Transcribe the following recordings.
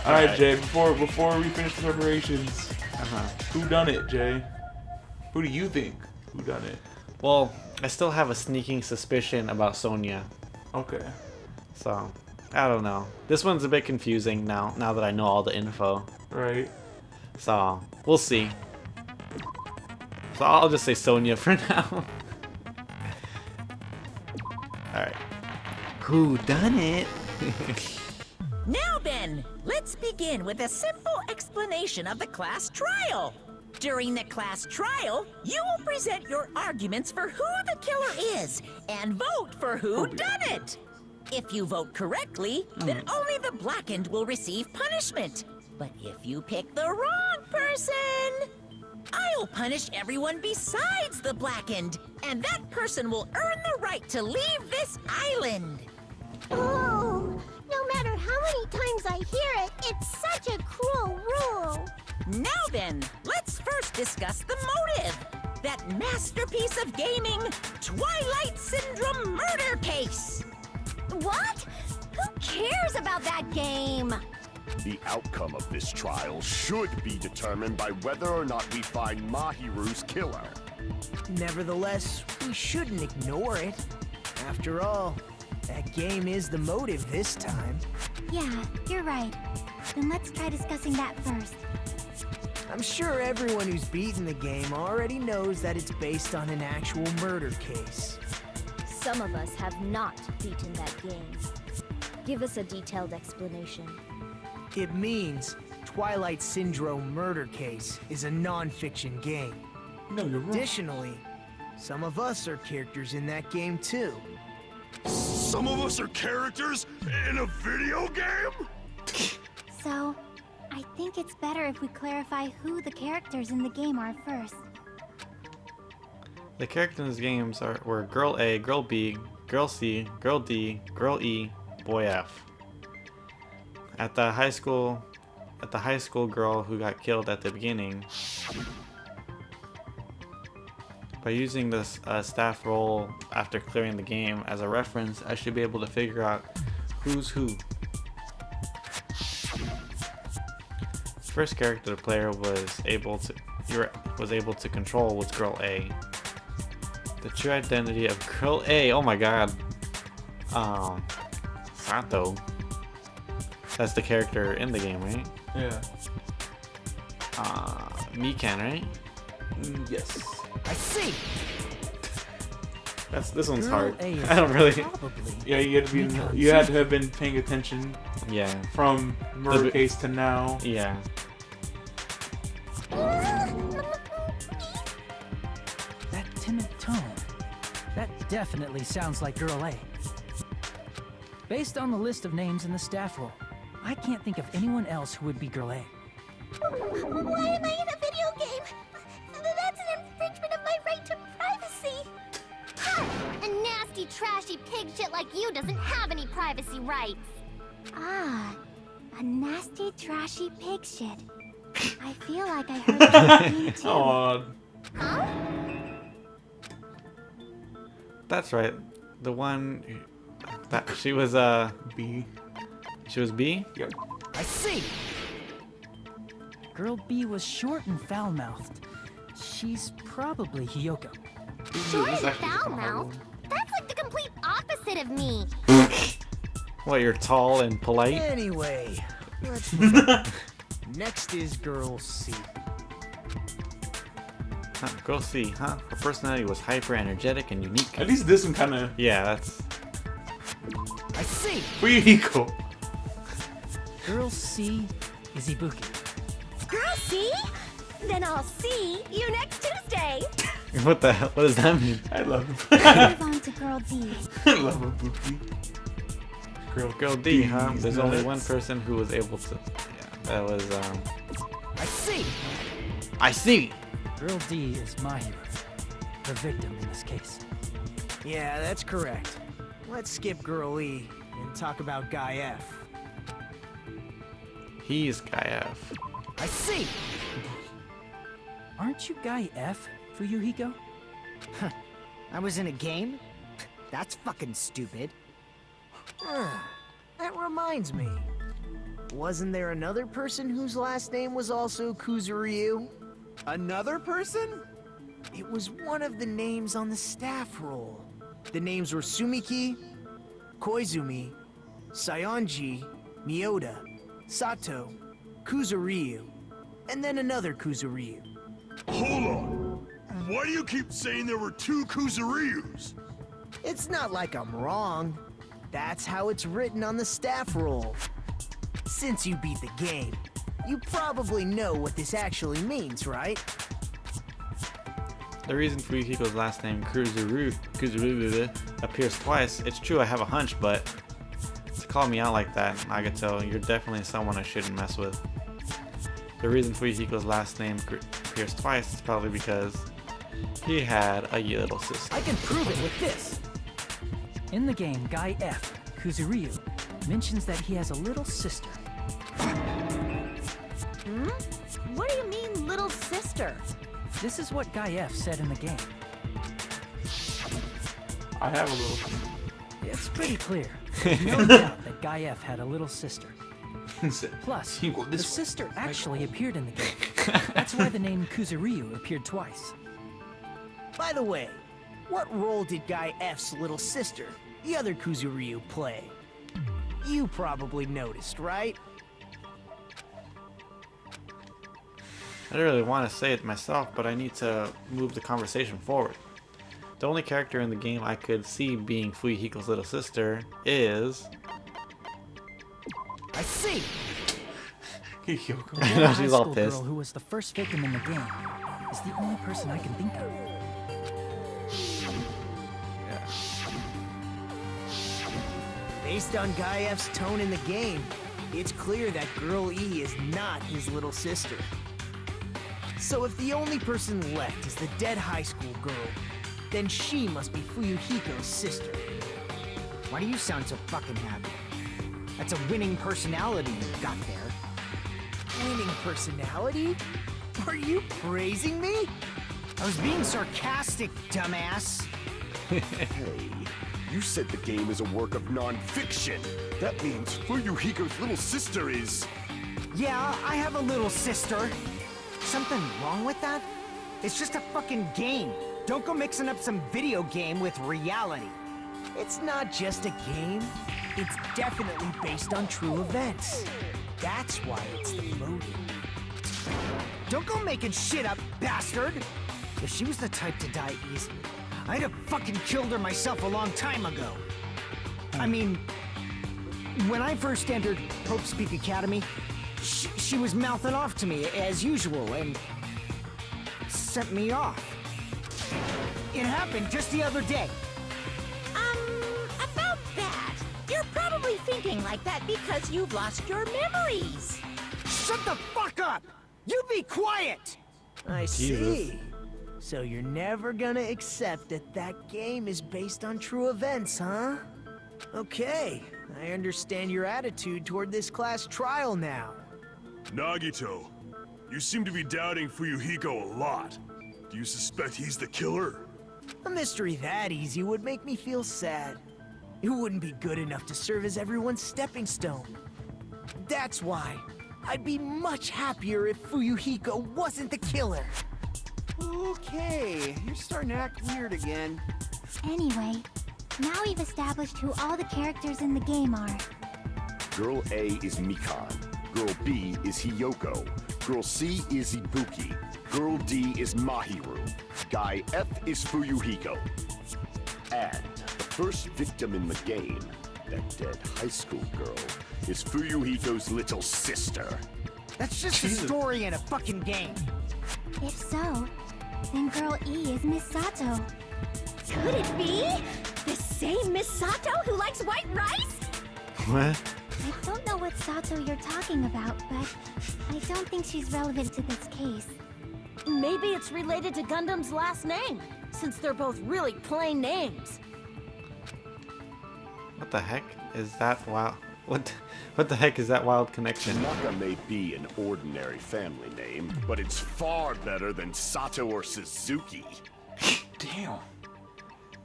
All right, Jay. Before we finish the preparations, who done it, Jay? Who do you think who done it? Well, I still have a sneaking suspicion about Sonia. Okay. So, I don't know. This one's a bit confusing now that I know all the info. Right. So, we'll see. So I'll just say Sonia for now. Alright. Who done it? Now then, let's begin with a simple explanation of the class trial. During the class trial, you will present your arguments for who the killer is and vote for who done it. If you vote correctly, then only the blackened will receive punishment. But if you pick the wrong person, I'll punish everyone besides the blackened, and that person will earn the right to leave this island. Oh, no matter how many times I hear it, it's such a cruel rule. Now then, let's first discuss the motive. That masterpiece of gaming, Twilight Syndrome murder case. What? Who cares about that game? The outcome of this trial should be determined by whether or not we find Mahiru's killer. Nevertheless, we shouldn't ignore it. After all, that game is the motive this time. Yeah, you're right. Then let's try discussing that first. I'm sure everyone who's beaten the game already knows that it's based on an actual murder case. Some of us have not beaten that game. Give us a detailed explanation. It means Twilight Syndrome Murder Case is a non-fiction game. No, you're wrong. Additionally, some of us are characters in that game too. Some of us are characters in a video game? So, I think it's better if we clarify who the characters in the game are first. The characters in these games were Girl A, Girl B, Girl C, Girl D, Girl E, Boy F. At the high school girl who got killed at the beginning, by using this staff role after clearing the game as a reference, I should be able to figure out who's who. The first character the player was able to control was Girl A. The true identity of Girl A, oh my god, Sato. That's the character in the game, right? Yeah. Mikan, right? Yes. I see! This one's Girl hard. A is I don't really. Probably. Yeah, you had to have been paying attention Yeah. from murder case to now. Yeah. That timid tone. That definitely sounds like Girl A. Based on the list of names in the staff roll, I can't think of anyone else who would be Girl A. Why am I in a video game? That's an infringement of my right to privacy. Ha! A nasty, trashy pig shit like you doesn't have any privacy rights. Ah, a nasty, trashy pig shit. I feel like I heard that name too. Aw. Huh? That's right. The one that she was B. She was B? Yep. I see! Girl B was short and foul-mouthed. She's probably Hiyoko. Short and foul-mouthed? That's like the complete opposite of me. What, you're tall and polite? Anyway, let's move on. Next is Girl C. Huh, Girl C, huh? Her personality was hyper energetic and unique. At least this one kind of Yeah, that's I see! equal. Girl C is Ibuki. Girl, see? Then I'll see you next Tuesday. what the hell? What does that mean? I love it. Move on to Girl D. I love a Buki. Girl D, huh? D's There's only nuts. one person who was able to. Yeah, that was I see! I see. Girl D is my hero. The victim in this case. Yeah, that's correct. Let's skip Girl E and talk about Guy F. He's Guy F. I see! Aren't you Guy F, Fuyuhiko? I was in a game? That's fucking stupid. That reminds me. Wasn't there another person whose last name was also Kuzuryu? Another person? It was one of the names on the staff roll. The names were Sumiki, Koizumi, Sayonji, Miyoda, Sato, Kuzuryu, and then another Kuzuryu. Hold on. Why do you keep saying there were two Kuzuryus? It's not like I'm wrong. That's how it's written on the staff roll. Since you beat the game, you probably know what this actually means, right? The reason Fuyuhiko's last name Kuzuru appears twice, it's true I have a hunch, but to call me out like that, Nagato, you're definitely someone I shouldn't mess with. The reason Fuyuhiko's last name appears twice is probably because he had a little sister. I can prove it with this. In the game, Guy F, Kuzuryu, mentions that he has a little sister. What do you mean, little sister? This is what Guy F said in the game. I have a little. It's pretty clear. There's no doubt that Guy F had a little sister. Plus, the sister actually appeared in the game. That's why the name Kuzuryu appeared twice. By the way, what role did Guy F's little sister, the other Kuzuryu, play? You probably noticed, right? I don't really want to say it myself, but I need to move the conversation forward. The only character in the game I could see being Fuyuhiko's little sister is... I see! Kyoko. The I know, high she's all school pissed. girl who was the first victim in the game is the only person I can think of. Yeah. Based on Guy F's tone in the game, it's clear that Girl E is not his little sister. So if the only person left is the dead high school girl, then she must be Fuyuhiko's sister. Why do you sound so fucking happy? That's a winning personality you've got there. Winning personality? Are you praising me? I was being sarcastic, dumbass. Hey, you said the game is a work of non-fiction. That means Fuyuhiko's little sister is... Yeah, I have a little sister. Something wrong with that? It's just a fucking game. Don't go mixing up some video game with reality. It's not just a game. It's definitely based on true events. That's why it's the motive. Don't go making shit up, bastard! If she was the type to die easily, I'd have fucking killed her myself a long time ago. I mean, when I first entered Hope's Peak Academy, she was mouthing off to me as usual and sent me off. It happened just the other day. About that. You're probably thinking like that because you've lost your memories. Shut the fuck up! You be quiet! I Jesus. see. So you're never gonna accept that that game is based on true events, huh? Okay, I understand your attitude toward this class trial now. Nagito, you seem to be doubting Fuyuhiko a lot. Do you suspect he's the killer? A mystery that easy would make me feel sad. It wouldn't be good enough to serve as everyone's stepping stone. That's why I'd be much happier if Fuyuhiko wasn't the killer. Okay, you're starting to act weird again. Anyway, now we've established who all the characters in the game are. Girl A is Mikan. Girl B is Hiyoko. Girl C is Ibuki. Girl D is Mahiru. Guy F is Fuyuhiko. And the first victim in the game, that dead high school girl, is Fuyuhiko's little sister. That's just a story in a fucking game. If so, then Girl E is Miss Sato. Could it be the same Miss Sato who likes white rice? What? I don't know what Sato you're talking about, but I don't think she's relevant to this case. Maybe it's related to Gundam's last name, since they're both really plain names. What the heck is that wild? What the heck is that wild connection? Naka may be an ordinary family name, but it's far better than Sato or Suzuki. Damn.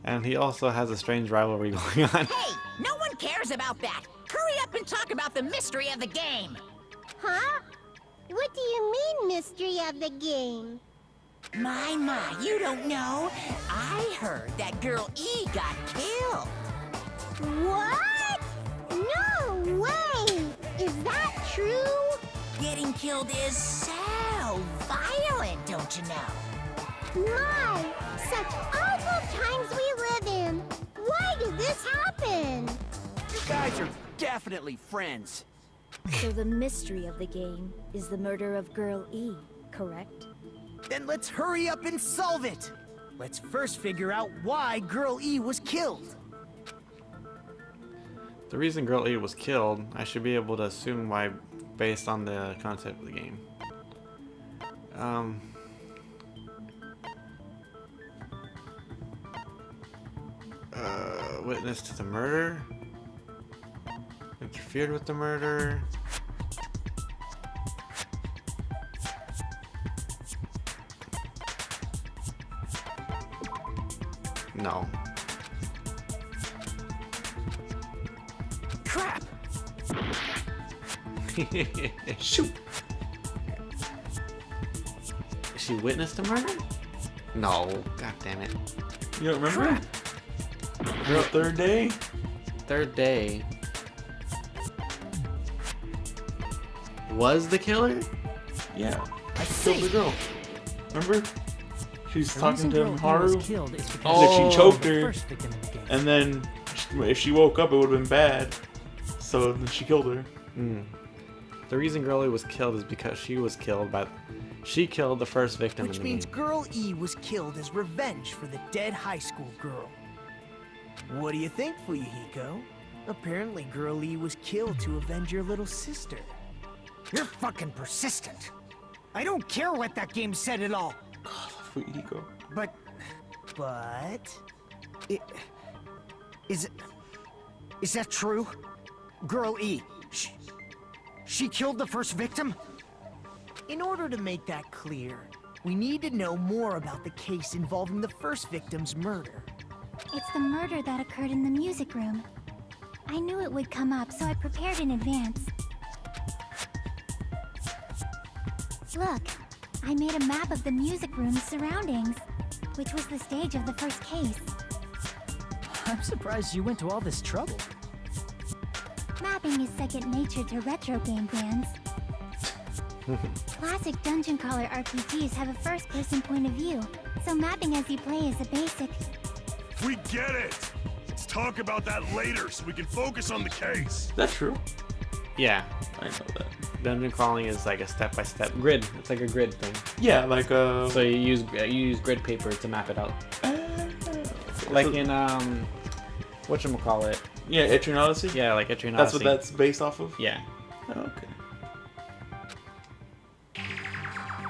And he also has a strange rivalry going on. Hey, no one cares about that. hurry up and talk about the mystery of the game. Huh? What do you mean, mystery of the game? My, you don't know. I heard that girl E got killed. What? No way! Is that true? Getting killed is so violent, don't you know? My, such awful times we live in. Why did this happen? You guys are definitely friends. So the mystery of the game is the murder of Girl E, correct? Then let's hurry up and solve it. Let's first figure out why Girl E was killed. The reason Girl E was killed, I should be able to assume why based on the concept of the game. Witness to the murder? Interfered with the murder? No. Crap! Shoot! She witnessed the murder? No. God damn it. You don't remember? Girl, third day? Third day. Was the killer? Yeah. I Killed the see. girl. Remember? She's The talking reason to Girl E was Haru. killed is because Oh. she She choked was the her. first victim in the game. And then, if she woke up, it would have been bad. So then she killed her. The reason Girl E was killed is because she was killed by... She killed the first victim Which in the means game. Girl E was killed as revenge for the dead high school girl. What do you think, Fuyuhiko? Apparently Girl E was killed to avenge your little sister. You're fucking persistent. I don't care what that game said at all. Fuyuhiko. But... Is that true? Girl E, she killed the first victim? In order to make that clear, we need to know more about the case involving the first victim's murder. It's the murder that occurred in the music room. I knew it would come up, so I prepared in advance. Look, I made a map of the music room's surroundings, which was the stage of the first case. I'm surprised you went to all this trouble. Mapping is second nature to retro game fans. Classic dungeon crawler RPGs have a first-person point of view, so mapping as you play is a basic. We get it! Let's talk about that later so we can focus on the case. Is that true? Yeah. I know that. Dungeon crawling is like a step-by-step grid. It's like a grid thing. Yeah, like So you use grid paper to map it out. Like in whatchamacallit? Yeah, Etrian Odyssey? Yeah, like Etrian That's Odyssey. what that's based off of? Yeah. Oh, okay.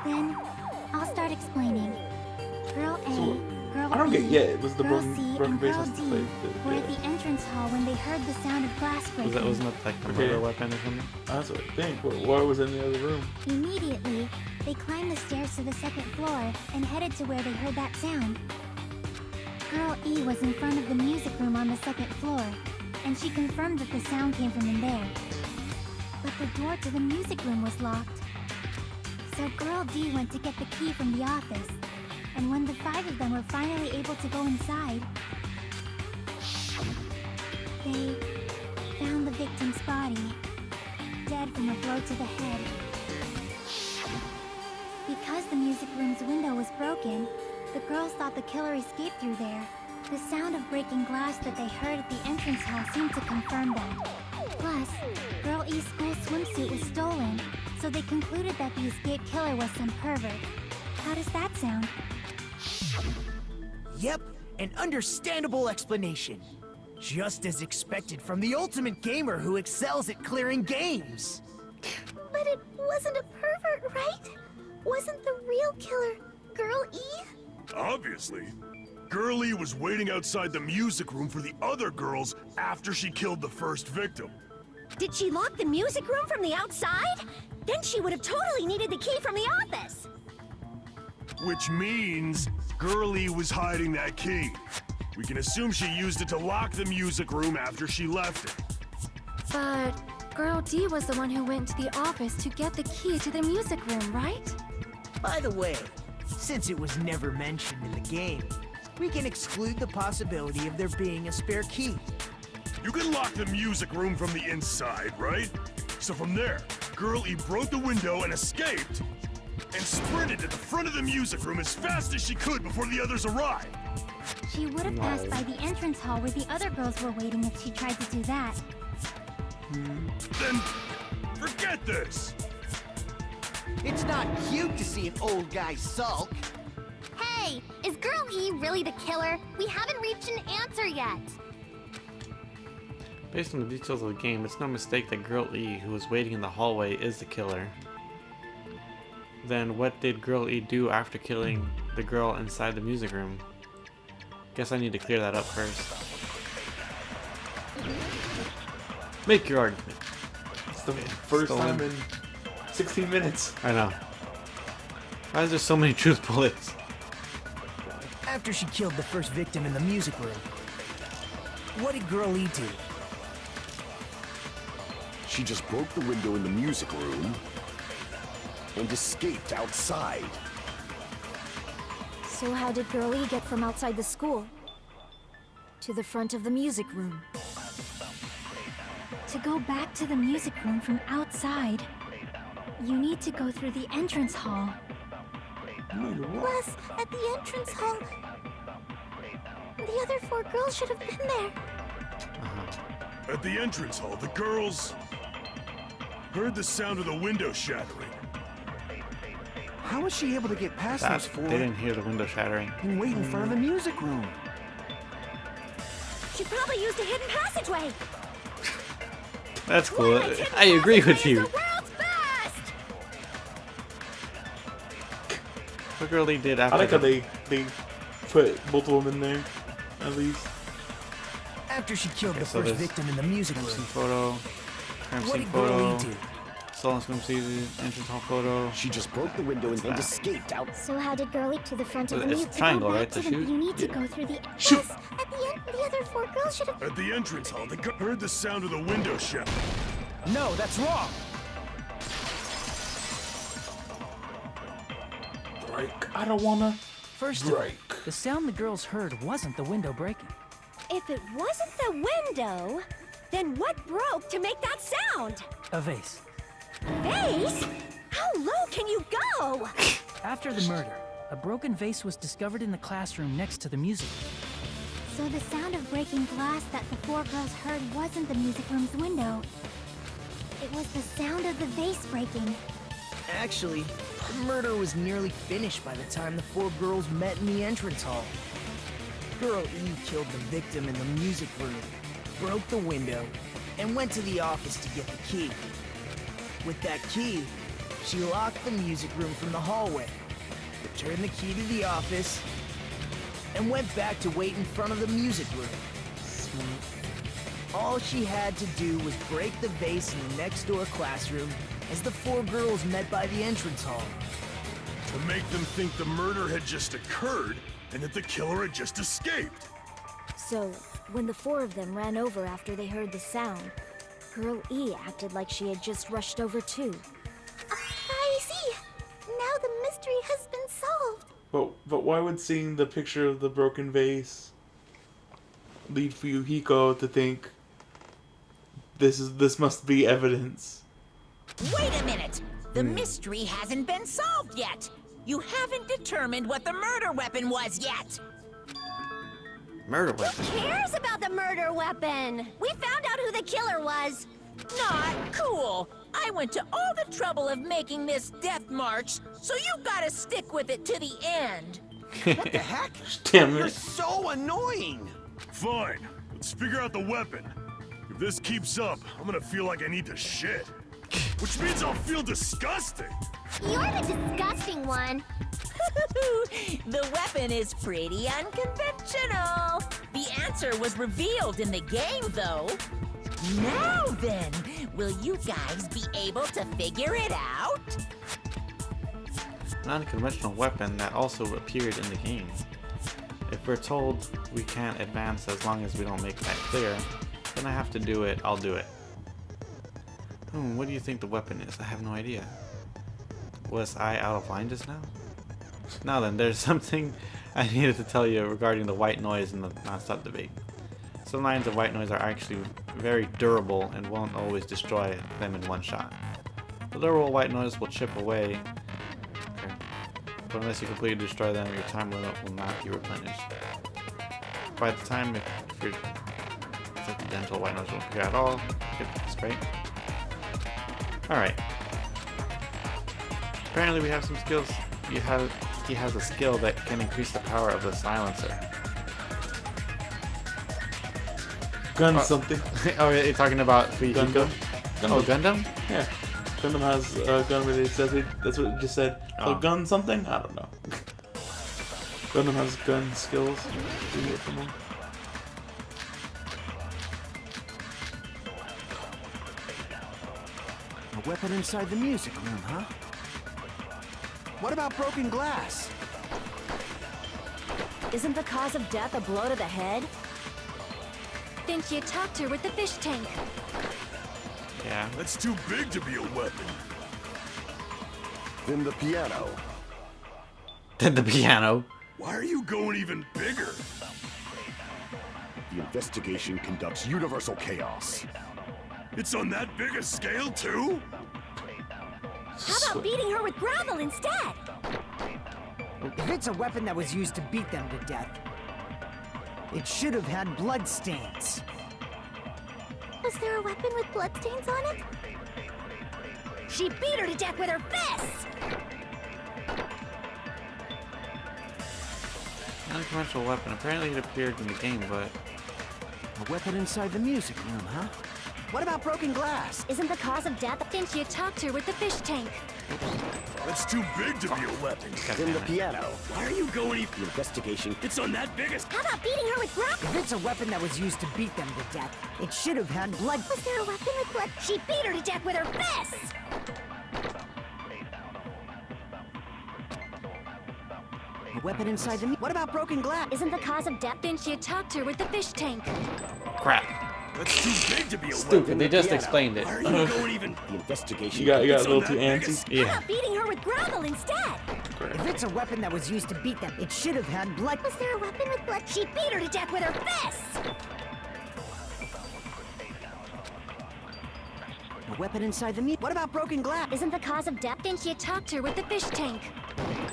Then, I'll start explaining. Girl A, So, Girl I don't B, get yet. Was the Girl broken C, broken and base Girl has to D play were at the entrance hall when they heard the sound of glass breaking. Wasn't that like the Okay. murder weapon or something? That's what I think. What was in the other room? Immediately, they climbed the stairs to the second floor and headed to where they heard that sound. Girl E was in front of the music room on the second floor, and she confirmed that the sound came from in there. But the door to the music room was locked. So Girl D went to get the key from the office, and when the 5 of them were finally able to go inside, they found the victim's body, dead from a blow to the head. Because the music room's window was broken, the girls thought the killer escaped through there. The sound of breaking glass that they heard at the entrance hall seemed to confirm that. Plus, Girl E's school swimsuit was stolen, so they concluded that the escaped killer was some pervert. How does that sound? Yep, an understandable explanation. Just as expected from the ultimate gamer who excels at clearing games. But it wasn't a pervert, right? Wasn't the real killer Girl E? Obviously. Girlie was waiting outside the music room for the other girls after she killed the first victim. Did she lock the music room from the outside? Then she would have totally needed the key from the office. Which means Girlie was hiding that key. We can assume she used it to lock the music room after she left it. But Girl D was the one who went to the office to get the key to the music room, right? By the way, since it was never mentioned in the game, we can exclude the possibility of there being a spare key. You can lock the music room from the inside, right? So from there, Girl E broke the window and escaped, and sprinted to the front of the music room as fast as she could before the others arrived. She would have passed by the entrance hall where the other girls were waiting if she tried to do that. Then, forget this! It's not cute to see an old guy sulk. Hey, is Girl E really the killer? We haven't reached an answer yet. Based on the details of the game, it's no mistake that Girl E, who was waiting in the hallway, is the killer. Then what did Girl E do after killing the girl inside the music room? Guess I need to clear that up first. Make your argument. It's the first time in 16 minutes. I know. Why is there so many truth bullets? After she killed the first victim in the music room, what did Girl E do? She just broke the window in the music room and escaped outside. So how did Girl E get from outside the school to the front of the music room? To go back to the music room from outside, you need to go through the entrance hall. Plus, at the entrance hall, the other 4 girls should have been there. At the entrance hall, the girls heard the sound of the window shattering. How was she able to get past That, those 4 they didn't hear the window shattering. and wait in front of the music room? She probably used a hidden passageway. That's cool. I agree with you. The world's best. What Girl E did I after like how they put both of them in there, at least. After she killed Okay, the so first there's victim in the music crime scene room, photo, crime what scene did Girl photo, E do? stolen swim season, entrance hall photo. She just broke the window and escaped out. So how did Girl E to the front of the It's music triangle, room? right, to shoot? You need to go through the... Shoot. Plus, at the end, the other 4 girls should have... At the entrance hall, they heard the sound of the window shattering. No, that's wrong. Break. I don't wanna First of all, break. the sound the girls heard wasn't the window breaking. If it wasn't the window, then what broke to make that sound? A vase. Vase? How low can you go? After the murder, a broken vase was discovered in the classroom next to the music room. So the sound of breaking glass that the 4 girls heard wasn't the music room's window. It was the sound of the vase breaking. Actually, the murder was nearly finished by the time the 4 girls met in the entrance hall. Girl E killed the victim in the music room, broke the window, and went to the office to get the key. With that key, she locked the music room from the hallway, returned the key to the office, and went back to wait in front of the music room. All she had to do was break the vase in the next door classroom as the 4 girls met by the entrance hall. To make them think the murder had just occurred and that the killer had just escaped. So, when the 4 of them ran over after they heard the sound, Girl E acted like she had just rushed over too. I see. Now the mystery has been solved. But why would seeing the picture of the broken vase lead Fuyuhiko to think this must be evidence? Wait a minute! The mystery hasn't been solved yet! You haven't determined what the murder weapon was yet! Murder weapon. Who cares about the murder weapon? We found out who the killer was. Not cool! I went to all the trouble of making this death march, so you gotta stick with it to the end! What the heck? Damn You're it. so annoying! Fine, let's figure out the weapon. If this keeps up, I'm gonna feel like I need to shit. Which means I'll feel disgusting. You're the disgusting one. The weapon is pretty unconventional. The answer was revealed in the game, though. Now then, will you guys be able to figure it out? An unconventional weapon that also appeared in the game. If we're told we can't advance as long as we don't make that clear, then I have to do it, I'll do it. What do you think the weapon is? I have no idea. Was I out of line just now? Now then, there's something I needed to tell you regarding the white noise in the non-stop debate. Some lines of white noise are actually very durable and won't always destroy them in one shot. The durable white noise will chip away, okay, but unless you completely destroy them, your time limit will not be replenished. By the time if your dental white noise won't appear at all, get straight. Alright. Apparently we have some skills. He has a skill that can increase the power of the silencer. Gun something. Oh, you're talking about Fujiko? Oh, Gundam? Yeah. Gundam has gun related stuff. That's what it just said. Oh. Gun something? I don't know. Gundam has gun skills. You get from them. A weapon inside the music room, huh? What about broken glass? Isn't the cause of death a blow to the head? Think you attacked her with the fish tank. Yeah. That's too big to be a weapon. Then the piano. Then the piano. Why are you going even bigger? The investigation conducts universal chaos. It's on that big a scale, too? How about beating her with gravel instead? If it's a weapon that was used to beat them to death, it should have had blood stains. Was there a weapon with bloodstains on it? She beat her to death with her fists! Unconventional weapon. Apparently it appeared in the game, but... A weapon inside the music room, huh? What about broken glass? Isn't the cause of death Think you attacked her with the fish tank. That's too big to be a weapon. Then the piano. Why are you going even? The investigation. It's on that biggest. How about beating her with gravel? If it's a weapon that was used to beat them to death, it should have had blood. Was there a weapon with blood? She beat her to death with her fists! A weapon inside the... What about broken glass? Isn't the cause of death Think she attacked her with the fish tank. Crap. That's too big to be a Stupid. weapon. They just explained it. Why are you going even? The investigation. You got a It's little on too that antsy. biggest- How Yeah. about beating her with gravel instead? If it's a weapon that was used to beat them, it should have had blood. Was there a weapon with blood? She beat her to death with her fists! A weapon inside the meat. What about broken glass? Isn't the cause of death Think she attacked her with the fish tank.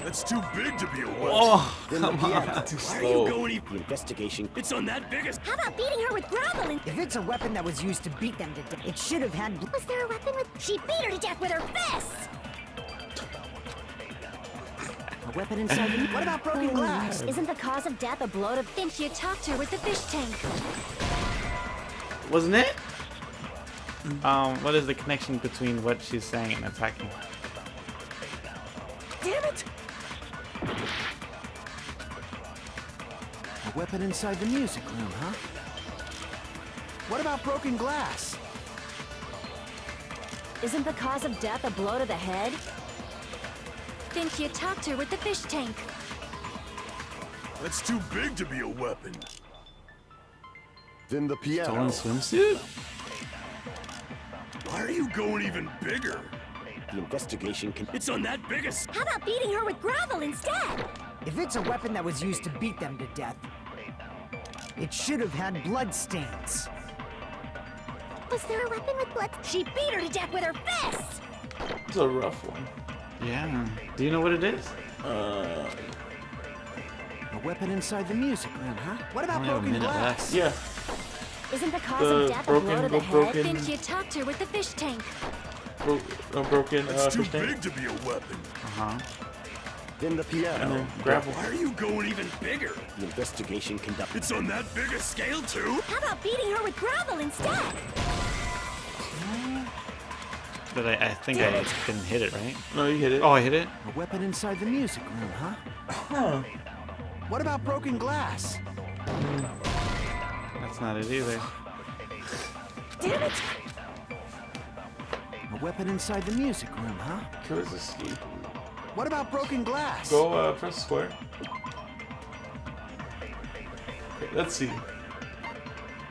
That's too big to be a weapon. Oh, Then the piano. Too Why are you slow. going even? The investigation. It's on that biggest. How about beating her with gravel in... If it's a weapon that was used to beat them to death, it should have had blood. Was there a weapon with... She beat her to death with her fists! A weapon inside the meat. What about broken glass? Isn't the cause of death a blow to... Think she attacked her with the fish tank. wasn't it? What is the connection between what she's saying and attacking? Damn it! A weapon inside the music room, huh? What about broken glass? Isn't the cause of death a blow to the head? Think she attacked her with the fish tank. That's too big to be a weapon. Then the piano. Stolen swimsuit? Why are you going even bigger? The investigation can. It's on that biggest. How about beating her with gravel instead? If it's a weapon that was used to beat them to death, it should have had blood stains. Was there a weapon with blood? She beat her to death with her fists! It's a rough one. Yeah. Do you know what it is? A weapon inside the music room, huh? What about Only have a broken minute glass? left. Yeah. Isn't the cause The of death a blow to the broken- head? broken- Think she attacked her with the fish tank. Broken That's too fish tank. big to be a weapon. Uh-huh. Then the And piano. then gravel. Why are you going even bigger? The investigation conducted. It's on that biggest scale too. How about beating her with gravel instead? But I think I didn't hit it, right? No, you hit it. Oh, I hit it? A weapon inside the music room, huh? Huh. What about broken glass? That's not it either. Damn it! A weapon inside the music room, huh? Killer's escape. What about broken glass? Go press square. Okay, let's see.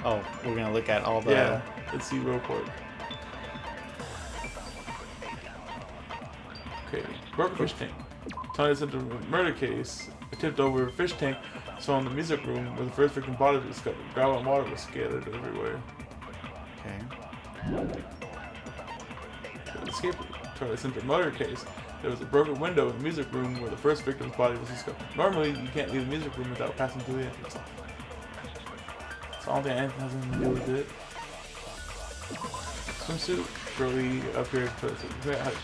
Oh, we're gonna look at all the... Yeah, let's see real quick. Okay, broke a fish tank. Tony sent a murder case. It tipped over a fish tank, so in the music room where the first victim body was discovered, gravel and water was scattered everywhere. Okay. Escape Tony sent a murder case. There was a broken window in the music room where the first victim's body was discovered. Normally, you can't leave the music room without passing through the entrance. So I don't think anything has anything to do with it. Swimsuit, girly up here, but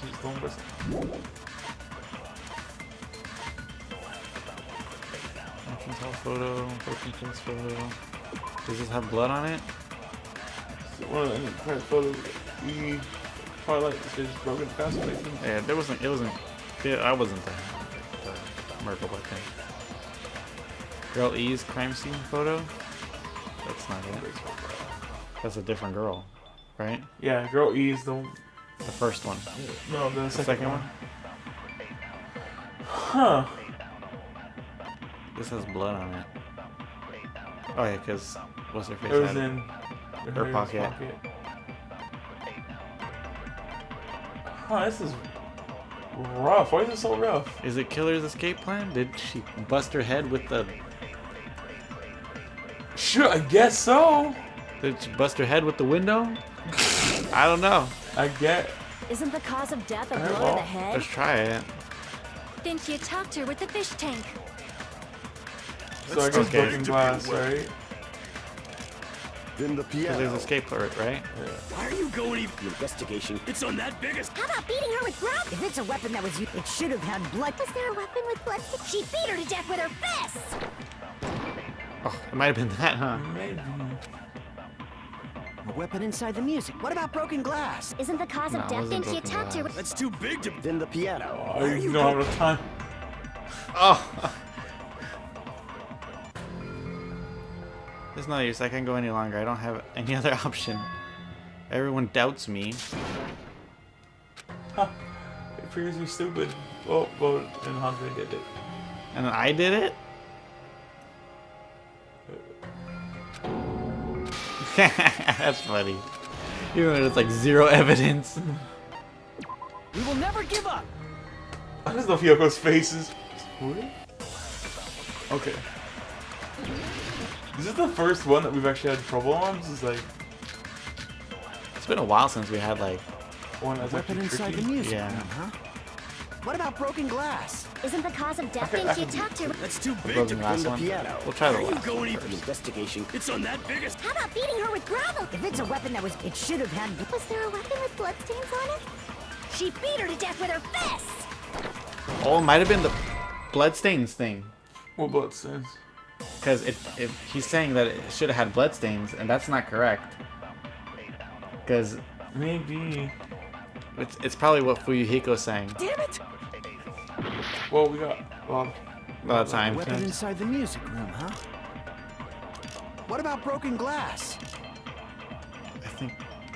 she's going person. Entrance hall photo, broken face photo. Does this have blood on it? So one of the private photos, we probably like this is broken fast. Yeah, there wasn't. It wasn't. I wasn't the murder weapon. Girl E's crime scene photo. That's not it. That's a different girl, right? Yeah, girl E is the first one. No, the second one. Huh. This has blood on it. Oh yeah, because what's her face? It was had in her pocket. Huh, this is rough. Why is it so rough? Is it Killer's escape plan? Did she bust her head with the... Sure, I guess so. Did she bust her head with the window? I don't know. I get... Isn't the cause of death a Alright, blow well, to the head? Let's try it. Then she attacked her with the fish tank. So I guess broken glass, right? Then the Because piano. there's escape alert, right? Yeah. Why are you going even? The investigation. It's on that biggest. How about beating her with gravel? If it's a weapon that was used, it should have had blood. Was there a weapon with blood? She beat her to death with her fists! Oh, it might have been that, huh? Maybe. A weapon inside the music. What about broken glass? Isn't the cause No, of it death? wasn't Then she broken attacked her glass. with... That's too big to. Then the piano. Oh, you don't have enough time. Oh! There's no use. I can't go any longer. I don't have any other option. Everyone doubts me. Huh. It figures you're stupid. Oh, and Andre did it. And then I did it? That's funny. Even though there's like zero evidence. We will never give up. I just love Yoko's faces. Okay. Is this the first one that we've actually had trouble on? This is like It's been a while since we had like one that's Weapon actually inside tricky. the music Yeah. room, huh? What about broken glass? Isn't the cause of death? Okay, Then she I can- attacked her with... That's too the big broken to. glass Then the one. piano. We'll try the Why are you last going one even? The first. investigation. It's on that biggest. How about beating her with gravel? If it's a weapon that was... It should have had... Was there a weapon with bloodstains on it? She beat her to death with her fists! Oh, it might have been the bloodstains thing. What bloodstains? Because he's saying that it should have had bloodstains, and that's not correct. Because Maybe. it's probably what Fuyuhiko's saying. Damn it! Well, we got a lot of time. Weapon inside the music room, huh? What about broken glass? I think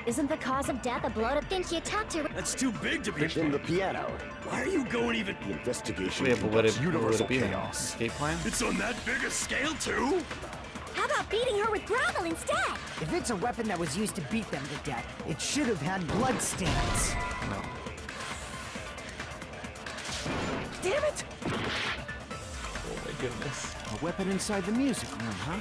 Isn't the cause of death a blow to... Then she attacked her with... That's too big to be. Then the piano. Why are you going even? The investigation. yeah, but would it universal be an chaos. escape plan? It's on that big a scale too. How about beating her with gravel instead? If it's a weapon that was used to beat them to death, it should have had bloodstains. No. Damn it! Oh my goodness. A weapon inside the music room, huh?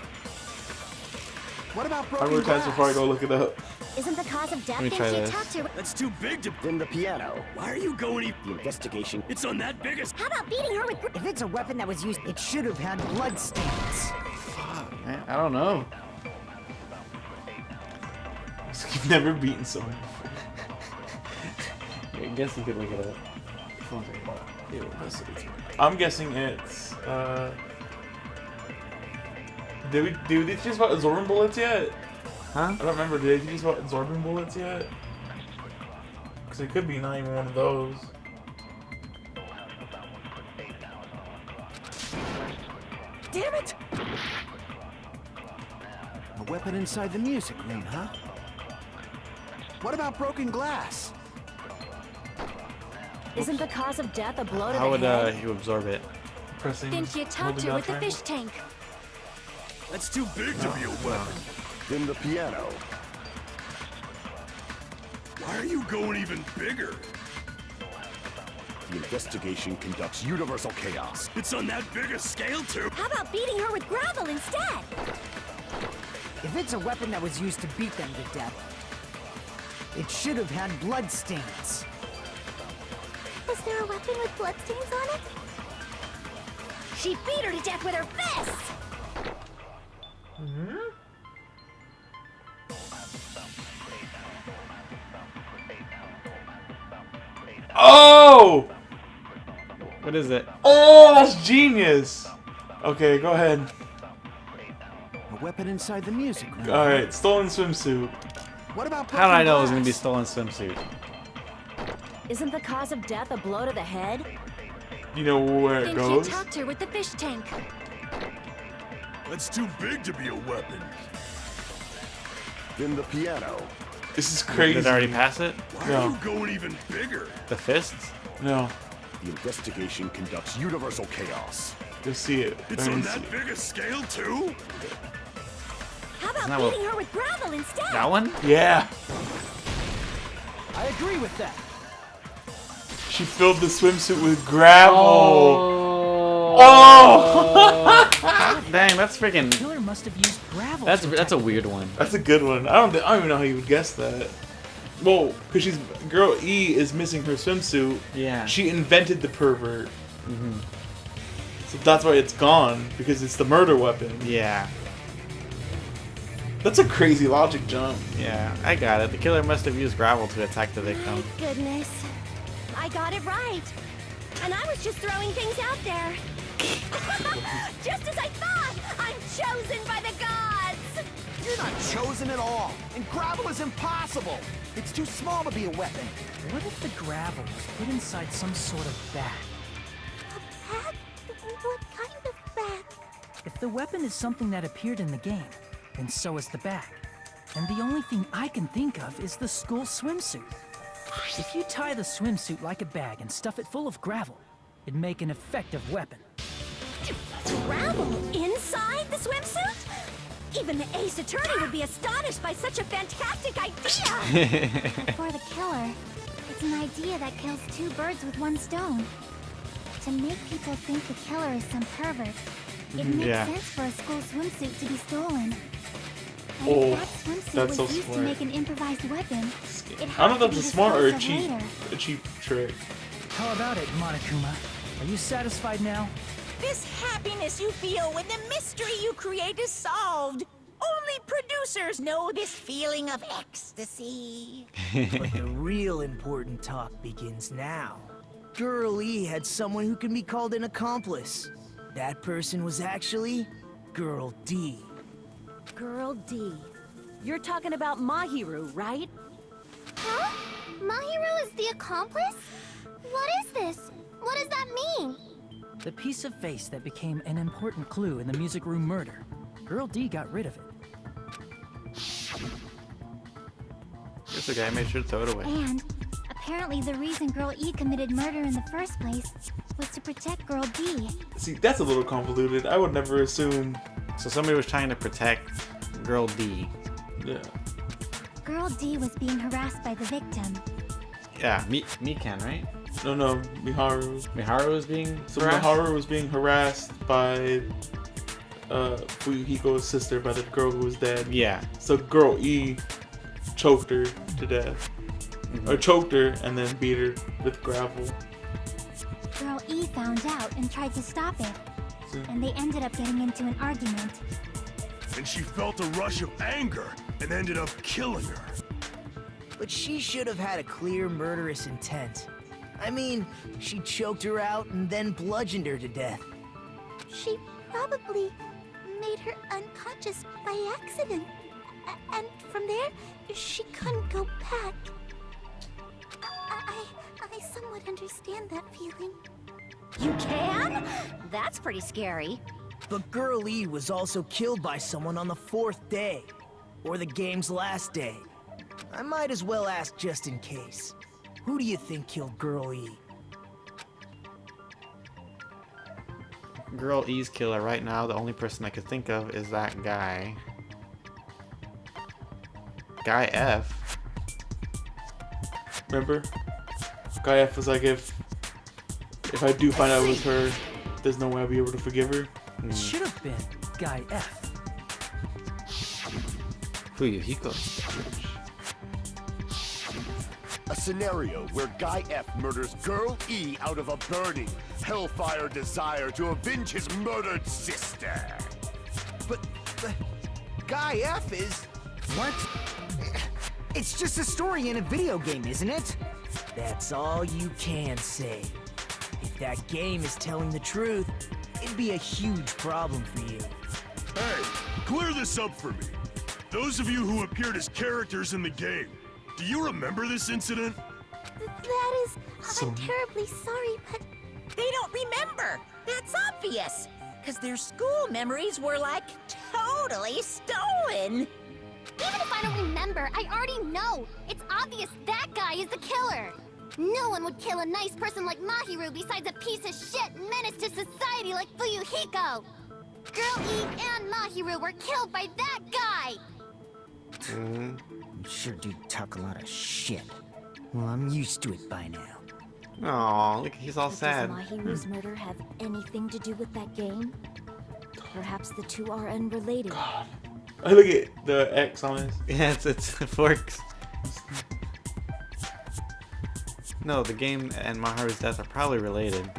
What about How broken many times glass? before I go look it up? Isn't the cause of death? Let me Then try she this. attacked her with... That's too big to. Then the piano. Why are you going even? The investigation. It's on that biggest. How about beating her with... If it's a weapon that was used, it should have had bloodstains. Man, I don't know. You've never beaten someone before. I guess you could look it up. Yeah, I'm guessing it's did we teach us about absorbing bullets yet? Huh? I don't remember. Did they teach us about absorbing bullets yet? Because it could be not even one of those. Damn it! A weapon inside the music room, huh? What about broken glass? Isn't the cause of death a blow to How the would head? you absorb it? Pressing. Then she attacked holding her with the down fish tank. That's too big to be a weapon. Then the piano. Why are you going even bigger? The investigation conducts universal chaos. It's on that big a scale, too. How about beating her with gravel instead? If it's a weapon that was used to beat them to death, it should have had bloodstains. Was there a weapon with bloodstains on it? She beat her to death with her fists! Oh! What is it? Oh, that's genius. Okay, go ahead. A weapon inside the music room. All right, stolen swimsuit. What about How did I know it broken was gonna be glass? stolen swimsuit? Isn't the cause of death a blow to the head? You know where it Then goes. she attacked her with the fish tank. That's too big to be a weapon. Then the piano. This is crazy. Did I already pass it? Why No. are you going even bigger? The fists? No, The investigation conducts universal chaos. you'll see it. It's Let on me see that it. big a scale, too? How about Isn't that what- beating her with gravel instead? That one? Yeah, I agree with that. she filled the swimsuit with gravel. Oh! Dang, that's freaking. Killer must have used gravel. That's to a attack weird one. That's a good one. I don't even know how you would guess that. Well, because girl E is missing her swimsuit. Yeah. She invented the pervert. So that's why it's gone, because it's the murder weapon. Yeah. That's a crazy logic jump. Yeah, I got it. The killer must have used gravel to attack the victim. Goodness. I got it right. And I was just throwing things out there. Just as I thought! I'm chosen by the gods! You're not chosen at all, and gravel is impossible. It's too small to be a weapon. What if the gravel was put inside some sort of bag? A bag? What kind of bag? If the weapon is something that appeared in the game, then so is the bag. And the only thing I can think of is the school swimsuit. If you tie the swimsuit like a bag and stuff it full of gravel, it'd make an effective weapon. Gravel inside the swimsuit? Even the ace attorney would be astonished by such a fantastic idea! For the killer, it's an idea that kills two birds with one stone. To make people think the killer is some pervert, it makes Yeah. sense for a school swimsuit to be stolen. And Oh, if that swimsuit that's was so used to smart. make an improvised weapon, it I don't has know to if be that's smart or disposed of later. a cheap trick. How about it, Monokuma? Are you satisfied now? This happiness you feel when the mystery you create is solved. Only producers know this feeling of ecstasy. But the real important talk begins now. Girl E had someone who can be called an accomplice. That person was actually Girl D. Girl D. You're talking about Mahiru, right? Huh? Mahiru is the accomplice? What is this? What does that mean? The piece of face that became an important clue in the music room murder. Girl D got rid of it. It's okay, I made sure to throw it away. And apparently the reason Girl E committed murder in the first place was to protect Girl D. See, that's a little convoluted. I would never assume. So somebody was trying to protect Girl D. Yeah. Girl D was being harassed by the victim. Yeah, Mikan, right? No, Miharu. Miharu was being So harassed? Miharu was being harassed by Fuyuhiko's sister, by the girl who was dead. Yeah. So Girl E choked her to death. Or choked her and then beat her with gravel. Girl E found out and tried to stop it. So- And they ended up getting into an argument. And she felt a rush of anger and ended up killing her. But she should have had a clear murderous intent. I mean, she choked her out and then bludgeoned her to death. She probably made her unconscious by accident. And from there, she couldn't go back. I somewhat understand that feeling. You can? That's pretty scary. But Girl E was also killed by someone on the 4th day. Or the game's last day. I might as well ask just in case. Who do you think killed Girl E? Girl E's killer right now, the only person I could think of is that guy. Guy F. Remember? Guy F was like, if if I do find out it was her, there's no way I'll be able to forgive her. It should have been Guy F. Fuyuhiko. A scenario where Guy F murders Girl E out of a burning, hellfire desire to avenge his murdered sister. But Guy F is... What? It's just a story in a video game, isn't it? That's all you can say. If that game is telling the truth, it'd be a huge problem for you. Hey, clear this up for me. Those of you who appeared as characters in the game, do you remember this incident? That is... I'm terribly sorry, but... They don't remember. That's obvious. Because their school memories were, like, totally stolen. Even if I don't remember, I already know. It's obvious that guy is the killer. No one would kill a nice person like Mahiru besides a piece of shit menace to society like Fuyuhiko. Girl E and Mahiru were killed by that guy. You sure do talk a lot of shit. Well, I'm used to it by now. Aw, look, he's all But sad. Does Mahiru's murder have anything to do with that game? Perhaps the two are unrelated. I look at the X on this. Yeah, it's forks. No, the game and Maharu's death are probably related.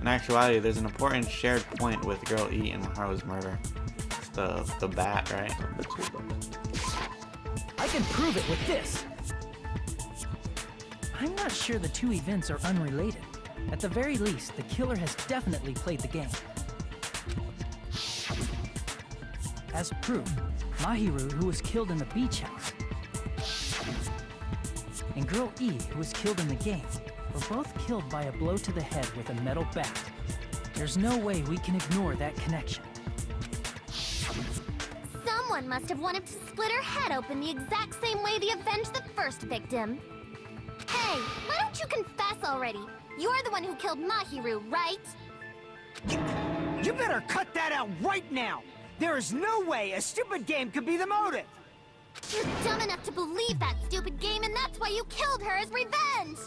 In actuality, there's an important shared point with Girl E and Maharu's murder. It's the bat, right? I can prove it with this. I'm not sure the two events are unrelated. At the very least, the killer has definitely played the game. As proof, Mahiru, who was killed in the beach house, and Girl E, who was killed in the game, were both killed by a blow to the head with a metal bat. There's no way we can ignore that connection. Someone must have wanted to split her head open the exact same way they avenged the first victim. Hey, why don't you confess already? You're the one who killed Mahiru, right? You better cut that out right now! There is no way a stupid game could be the motive! You're dumb enough to believe that stupid game, and that's why you killed her as revenge!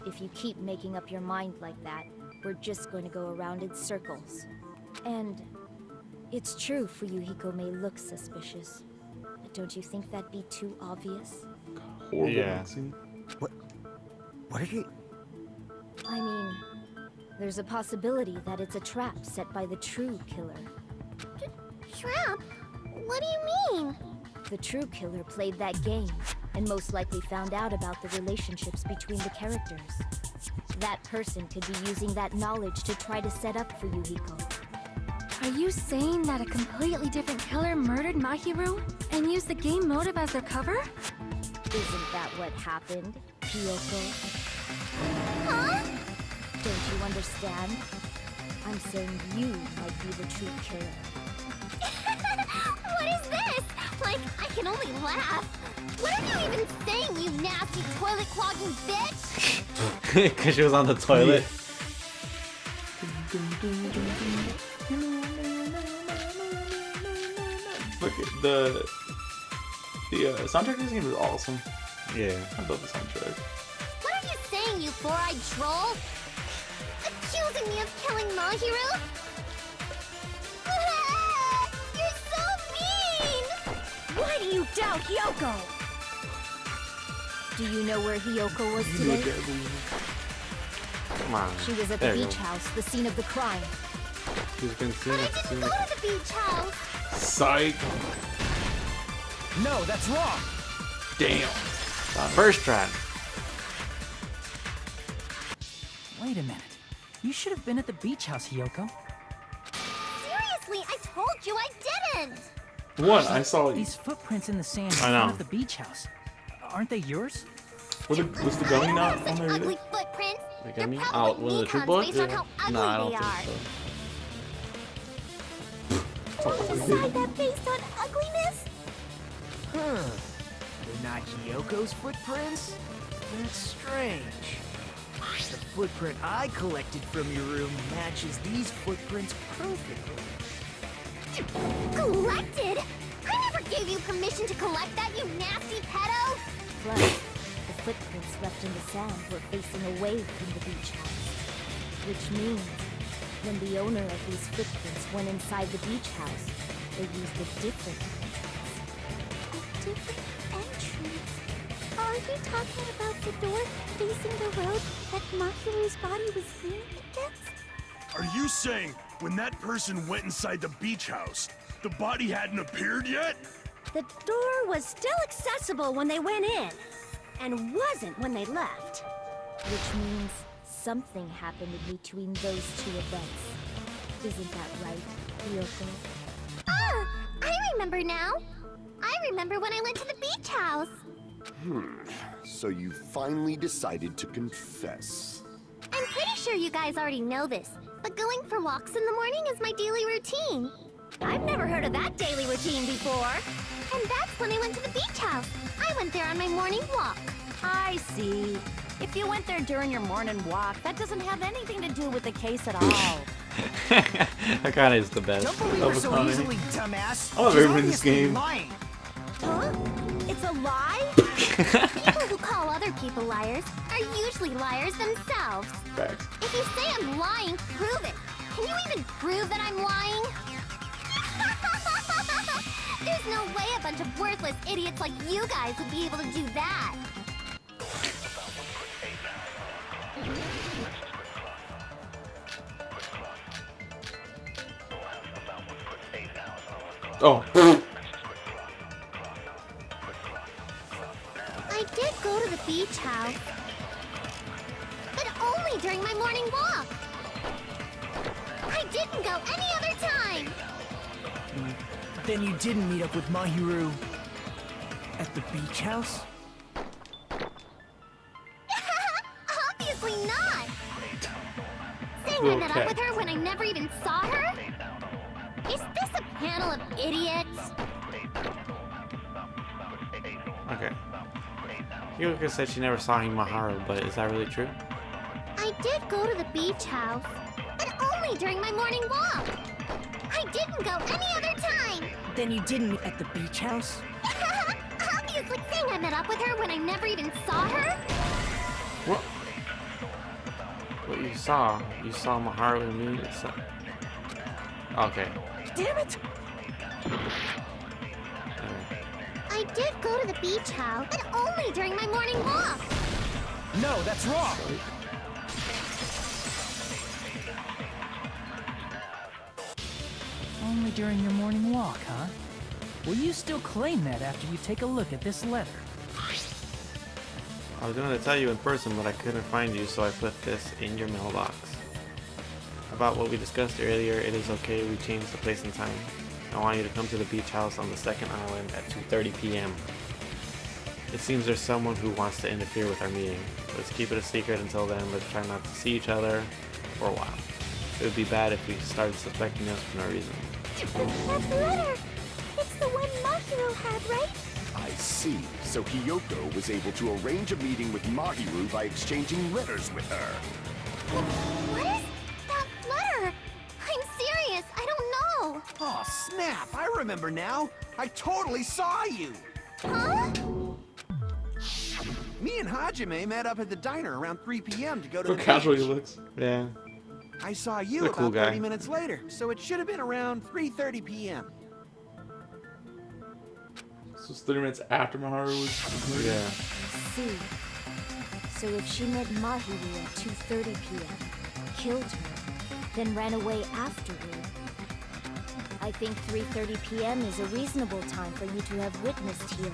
If you keep making up your mind like that, we're just going to go around in circles. And it's true Fuyuhiko may look suspicious, but don't you think that'd be too obvious? Horrible Yeah. scene. What are you... I mean, there's a possibility that it's a trap set by the true killer. Trap? What do you mean? The true killer played that game, and most likely found out about the relationships between the characters. That person could be using that knowledge to try to set up Fuyuhiko. Are you saying that a completely different killer murdered Mahiru and used the game motive as their cover? Isn't that what happened, Kyoko? Huh? Don't you understand? I'm saying you might be the true killer. What is this? Like, I can only laugh. What are you even saying, you nasty toilet-clogging bitch? Because she was on the toilet. Look at the soundtrack of this game is awesome. Yeah. I love the soundtrack. What are you saying, you four-eyed troll? Accusing me of killing Mahiru? You're so mean! Why do you doubt Yoko? Do you know where Hiyoko was today? Come on. She was at There the you beach go. house, the scene of the crime. She's been seen But I at the didn't scene. go to the beach house! Psych. No, that's wrong! Damn. First try. Wait a minute. You should have been at the beach house, Hiyoko. Seriously, I told you I didn't! One, I saw These footprints in the sand in I know. front of the beach house. Aren't they yours? was the gummy not on Such there ugly either? footprints! Like, They're I mean, probably one of the true Nikon's bullets? based on how ugly No, I don't they think are. so. Decide that based on ugliness? Huh. They're not Hiyoko's footprints? That's strange. The footprint I collected from your room matches these footprints perfectly. Collected? I never gave you permission to collect that, you nasty pedo! Plus, the footprints left in the sand were facing away from the beach house. Which means, when the owner of these footprints went inside the beach house, they used a different Different entrance. Are you talking about the door facing the road that Mahiru's body was leaning against? Are you saying when that person went inside the beach house, the body hadn't appeared yet? The door was still accessible when they went in, and wasn't when they left. Which means something happened in between those two events. Isn't that right, Ryoko? Ah! I remember now! I remember when I went to the beach house! So you finally decided to confess. I'm pretty sure you guys already know this, but going for walks in the morning is my daily routine. I've never heard of that daily routine before. And that's when I went to the beach house. I went there on my morning walk. I see. If you went there during your morning walk, that doesn't have anything to do with the case at all. Akane is the best. Don't believe her so Akane. easily, dumbass. I love She's everyone in this obviously game. lying. Huh? It's a lie? People who call other people liars are usually liars themselves. Facts. If you say I'm lying, prove it. Can you even prove that I'm lying? There's no way a bunch of worthless idiots like you guys would be able to do that. Oh. I did go to the beach house, but only during my morning walk. I didn't go any other time. Then you didn't meet up with Mahiru at the beach house? Obviously not. Saying I met up with her when I never even saw her? Is this a panel of idiots? Okay. Yuka said she never saw Himaharu, but is that really true? I did go to the beach house, but only during my morning walk. I didn't go any other time. Then you didn't meet at the beach house? Obviously saying I met up with her when I never even saw her? What? What you saw Maharu and me. Okay. Damn it! I did go to the beach house, but only during my morning walk. No, that's wrong! Only during your morning walk, huh? Will you still claim that after you take a look at this letter? I was going to tell you in person, but I couldn't find you, so I put this in your mailbox. About what we discussed earlier, it is okay we changed the place and time. I want you to come to the beach house on the second island at 2:30 p.m. It seems there's someone who wants to interfere with our meeting. Let's keep it a secret until then. Let's try not to see each other for a while. It would be bad if we started suspecting us for no reason. That letter! It's the one Mahiru had, right? I see. So Hiyoko was able to arrange a meeting with Mahiru by exchanging letters with her. What is that letter? I'm serious, I don't know. Oh, snap! I remember now. I totally saw you. Huh? Me and Hajime met up at the diner around 3 p.m. to go to Look the how casual he beach. looks. Yeah. I saw you He's a about cool guy. 30 minutes later, so it should have been around 3:30 p.m. So it's 30 minutes after Maharu was murdered? Yeah. See. So if she met Mahiru at 2:30 p.m., killed her, then ran away afterward, I think 3:30 p.m. is a reasonable time for you to have witnessed here.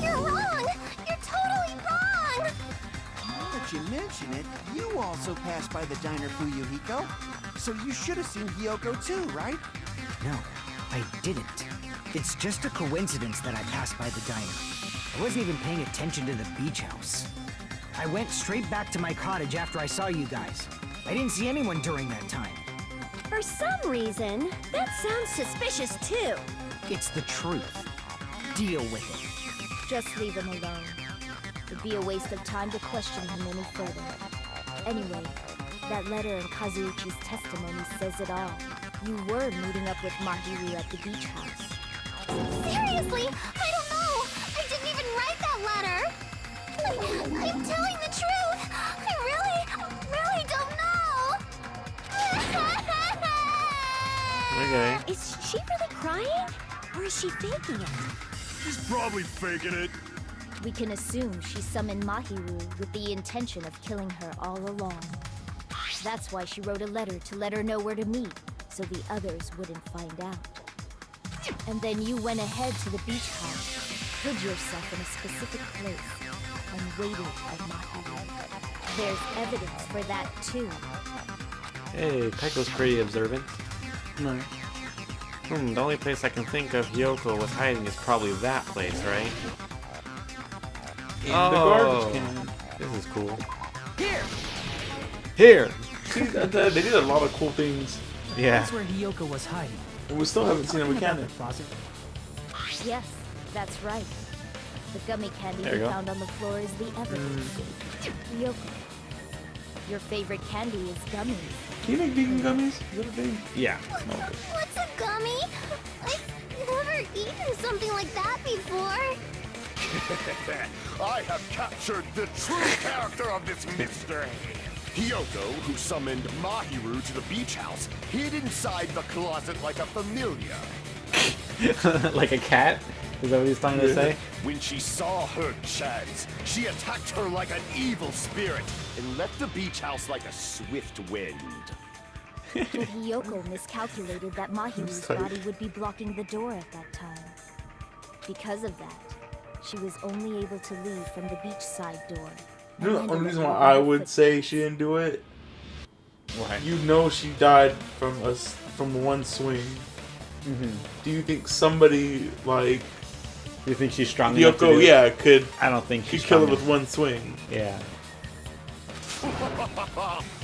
You're wrong! You're totally wrong! Now that you mention it, you also passed by the diner, Fuyuhiko. So you should have seen Hiyoko too, right? No, I didn't. It's just a coincidence that I passed by the diner. I wasn't even paying attention to the beach house. I went straight back to my cottage after I saw you guys. I didn't see anyone during that time. For some reason, that sounds suspicious too. It's the truth. Deal with it. Just leave him alone. It'd be a waste of time to question him any further. Anyway, that letter in Kazuichi's testimony says it all. You were meeting up with Mahiru at the beach house. Seriously? I don't know! I didn't even write that letter! I'm telling the truth. I really don't know. Okay. Is she really crying? Or is she faking it? She's probably faking it. We can assume she summoned Mahiru with the intention of killing her all along. That's why she wrote a letter to let her know where to meet, so the others wouldn't find out. And then you went ahead to the beach house, hid yourself in a specific place, and waited for Mahiru. There's evidence for that too. Hey, Peko's pretty observant. No. The only place I can think of Hiyoko was hiding is probably that place, right? In the garbage can. This is cool. Here! Here! See, they did a lot of cool things. Yeah. That's where Hiyoko was hiding. And we still haven't seen a Talking about mechanic. the closet. Yes, that's right. The gummy candy There we you go. found on the floor is the evidence. Hiyoko, your favorite candy is gummies. Can you make vegan gummies? Is that a thing? Yeah. What's a gummy? I've never eaten something like that before. I have captured the true character of this mystery. Hiyoko, who summoned Mahiru to the beach house, hid inside the closet like a familiar. Like a cat? Is that what he's trying to say? When she saw her chance, she attacked her like an evil spirit and left the beach house like a swift wind. But Hiyoko miscalculated that Mahiru's sorry. body would be blocking the door at that time. Because of that, she was only able to leave from the beachside door. You know the and only ended reason up why leaving I her would footsteps. say she didn't do it, Why? you know she died from one swing. Do you think somebody like You think she's strong enough to do Hiyoko, it? yeah, could I don't think she's kill her strong with one swing? Yeah.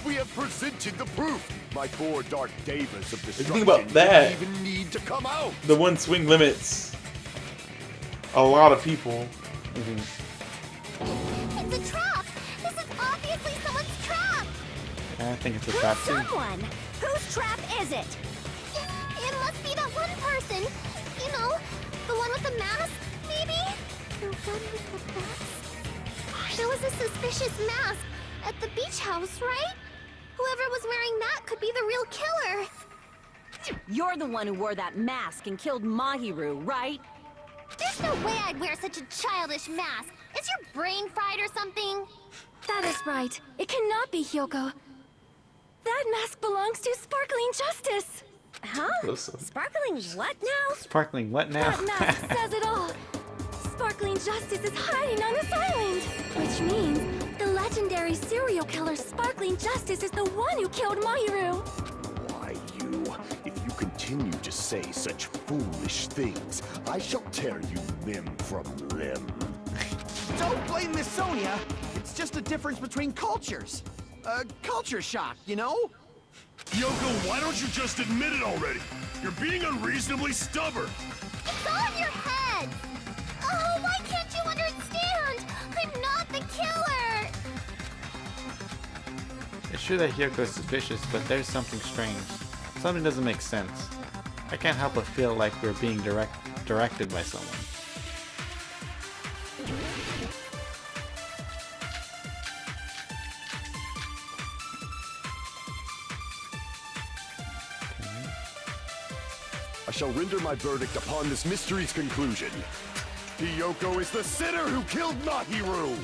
We have presented the proof. My 4 dark devas of destruction think about that. didn't even need to come out. The one swing limits a lot of people. It's a trap. This is obviously someone's trap. I think it's a Who's trap too. someone? Whose trap is it? It must be that one person. You know, the one with the mask, maybe? The one with the mask? There was a suspicious mask at the beach house, right? Whoever was wearing that could be the real killer. You're the one who wore that mask and killed Mahiru, right? There's no way I'd wear such a childish mask. Is your brain fried or something? That is right. It cannot be Hiyoko. That mask belongs to Sparkling Justice. Huh? Listen. Sparkling what now? Sparkling what now? That mask says it all. Sparkling Justice is hiding on this island. Which means the legendary serial killer Sparkling Justice is the one who killed Mahiru. Why, you? If you continue to say such foolish things, I shall tear you limb from limb. Don't blame Miss Sonia. It's just a difference between cultures. Culture shock, you know? Yoko, why don't you just admit it already? You're being unreasonably stubborn. It's all in your head. Oh, why can't you understand? I'm not the killer. It's true that Hiyoko is suspicious, but there's something strange. Something doesn't make sense. I can't help but feel like we're being directed by someone. I shall render my verdict upon this mystery's conclusion. Hiyoko is the sinner who killed Mahiru!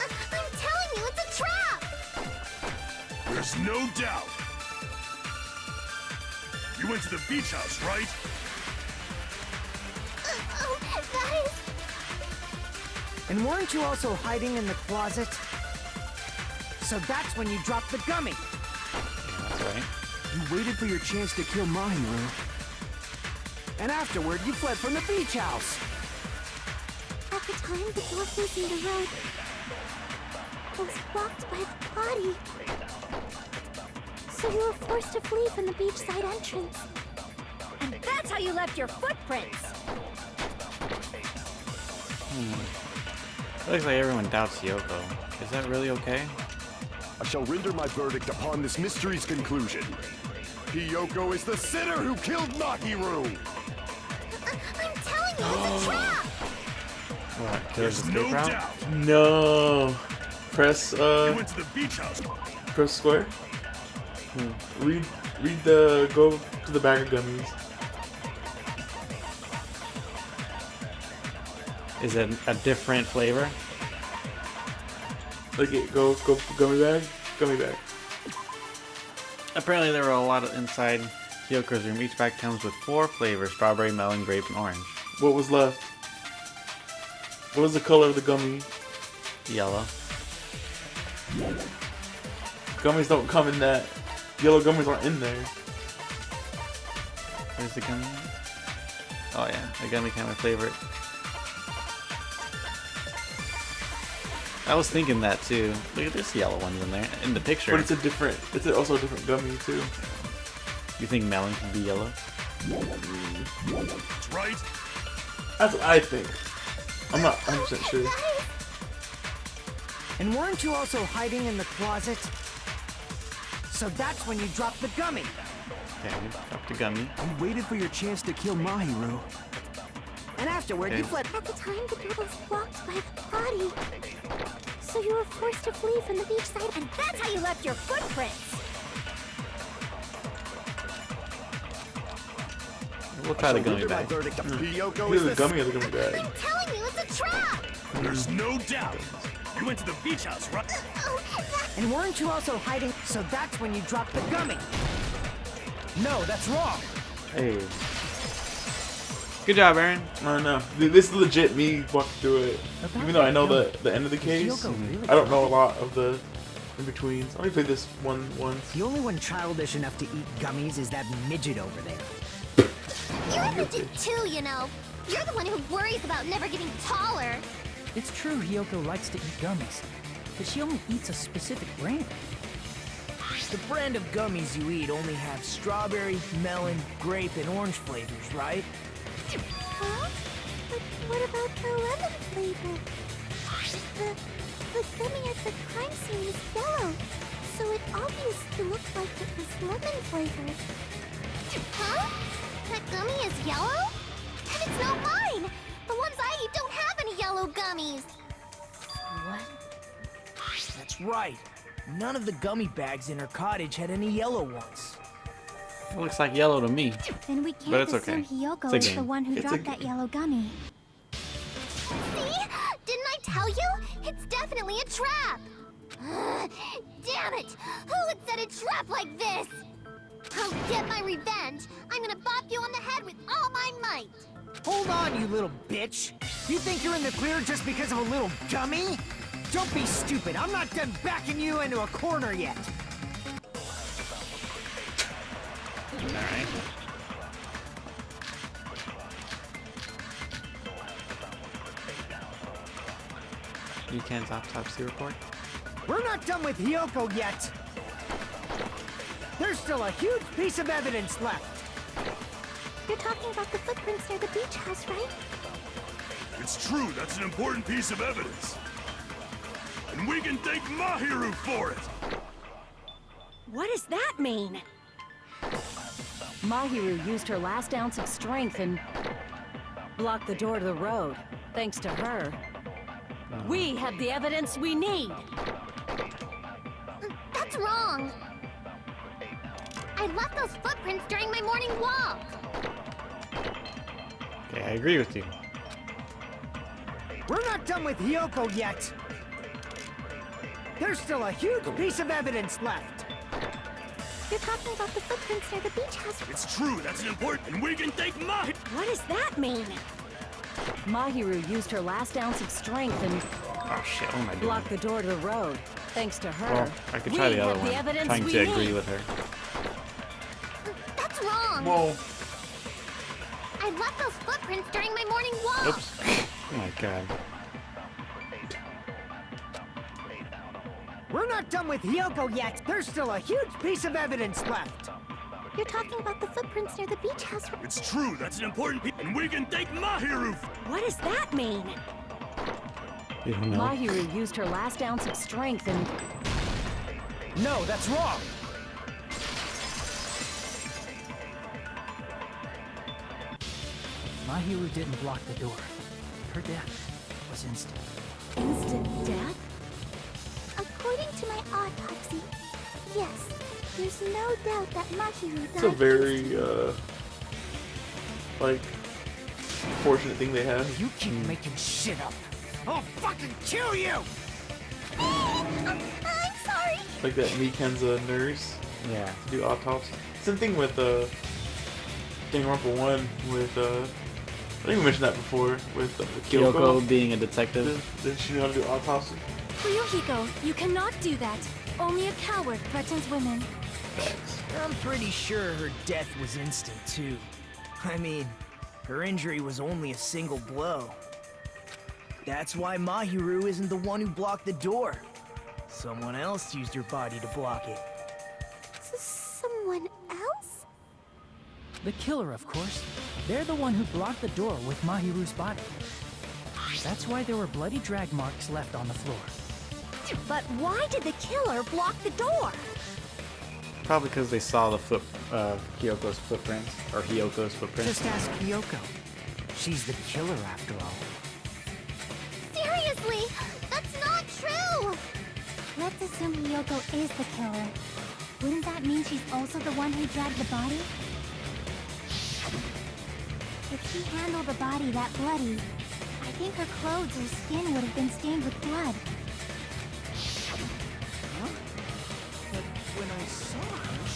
I'm telling you, it's a trap. There's no doubt. You went to the beach house, right? Oh, that is... And weren't you also hiding in the closet? So that's when you dropped the gummy. That's right. You waited for your chance to kill Mahiru. And afterward, you fled from the beach house. At the time, the door facing the road was blocked by the body. So you were forced to flee from the beachside entrance. And that's how you left your footprints. Looks like everyone doubts Hiyoko. Is that really okay? I shall render my verdict upon this mystery's conclusion. Hiyoko is the sinner who killed Mahiru! I'm telling you, it's a trap. What? Killer's There's escape no route? doubt. No. Press You went to the beach house. press square. Read the go to the bag of gummies. Is it a different flavor? Like it go gummy bag. Apparently there were a lot of inside Hyoko's room. Each bag comes with 4 flavors: strawberry, melon, grape, and orange. What was left? What was the color of the gummy? Yellow. Gummies don't come in that. Yellow gummies aren't in there. Where's the gummy? Oh yeah, the gummy kind of favorite. I was thinking that too. Look at this yellow ones in there in the picture. But it's also a different gummy too. You think melon can be yellow? That's right. That's what I think. I'm not 100% sure. And weren't you also hiding in the closet? So that's when you dropped the gummy. Okay, drop the gummy. You waited for your chance to kill Mahiru. And afterward, you Okay. fled. At the time, the door was blocked by the body. So you were forced to flee from the beach side, and that's how you left your footprints. We'll try the gummy Render my bag. verdict of Hiyoko Either is the the gummy or the gummy bag. I'm telling you, it's a trap! There's no doubt. You went to the beach house, right? And weren't you also hiding? So that's when you dropped the gummy. No, that's wrong. Hey. Good job, Aaron. I don't know. This is legit me walking through it. Even though I know the end of the case, I don't know a lot of the in-betweens. I only played this one once. The only one childish enough to eat gummies is that midget over there. You're a midget too, you know. You're the one who worries about never getting taller. It's true Hiyoko likes to eat gummies, but she only eats a specific brand. The brand of gummies you eat only have strawberry, melon, grape, and orange flavors, right? Huh? But what about the lemon flavor? The gummy at the crime scene is yellow, so it obviously looked like it was lemon flavored. Huh? That gummy is yellow? And it's not mine! The ones I eat don't have any yellow gummies! What? That's right. None of the gummy bags in her cottage had any yellow ones. It looks like yellow to me. Then we can't But it's assume okay. Hiyoko It's a is the game. one who It's a dropped that game. yellow gummy. See? Didn't I tell you? It's definitely a trap! Damn it! Who would set a trap like this? I'll get my revenge! I'm gonna bop you on the head with all my might! Hold on, you little bitch. You think you're in the clear just because of a little gummy? Don't be stupid. I'm not done backing you into a corner yet. Alright. You can't autopsy report? We're not done with Hiyoko yet. There's still a huge piece of evidence left. You're talking about the footprints near the beach house, right? It's true. That's an important piece of evidence. And we can thank Mahiru for it. What does that mean? Mahiru used her last ounce of strength and blocked the door to the road. Thanks to her, we have the evidence we need. That's wrong! I left those footprints during my morning walk! Okay, I agree with you. We're not done with Hiyoko yet. There's still a huge piece of evidence left. You're talking about the footprints near the beach house. It's true. That's an important. And we can thank Mahiru. What does that mean? Mahiru used her last ounce of strength and Oh shit, what am I doing? blocked the door to the road. Thanks to her, Well, I could try we the other have one. the evidence Trying we to need. agree with her. That's wrong! Whoa. I left those footprints during my morning walk! Oops. Oh my god. We're not done with Hiyoko yet. There's still a huge piece of evidence left. You're talking about the footprints near the beach house. It's true. That's an important piece. And we can thank Mahiru. What does that mean? You don't know. Mahiru used her last ounce of strength and No, that's wrong. Mahiru didn't block the door. Her death was was instant. Instant death? According to my autopsy, yes, there's no doubt that Mahiru died. It's a very, like, fortunate thing they have. You keep making shit up. I'll fucking kill you! I'm sorry. Like that Mikan's a nurse Yeah. to do autopsy. Same thing with Danganronpa 1 with I think we mentioned that before with Kyoko. Kyoko being a detective. Didn't she know how to do autopsy? Fuyuhiko, you cannot do that. Only a coward threatens women. Thanks. I'm pretty sure her death was instant, too. I mean, her injury was only a single blow. That's why Mahiru isn't the one who blocked the door. Someone else used her body to block it. Someone else? The killer, of course. They're the one who blocked the door with Mahiru's body. That's why there were bloody drag marks left on the floor. But why did the killer block the door? Probably because they saw the Kyoko's footprints, or Hyoko's footprints. Just ask Kyoko. She's the killer after all. Seriously, that's not true! Let's assume Hiyoko is the killer. Wouldn't that mean she's also the one who dragged the body? If she handled the body that bloody, I think her clothes or skin would have been stained with blood. Huh? But when I saw her,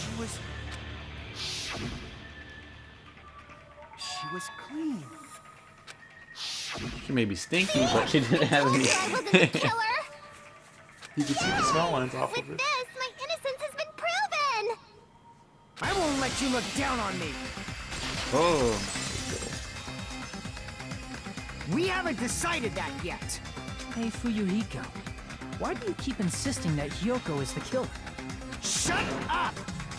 she was clean. She may be stinky, but she didn't have any. I wasn't the killer! You can see the smell lines off With of it. this, my innocence has been proven! I won't let you look down on me. Oh. We haven't decided that yet. Hey, Fuyuhiko. Why do you keep insisting that Hiyoko is the killer? Shut up!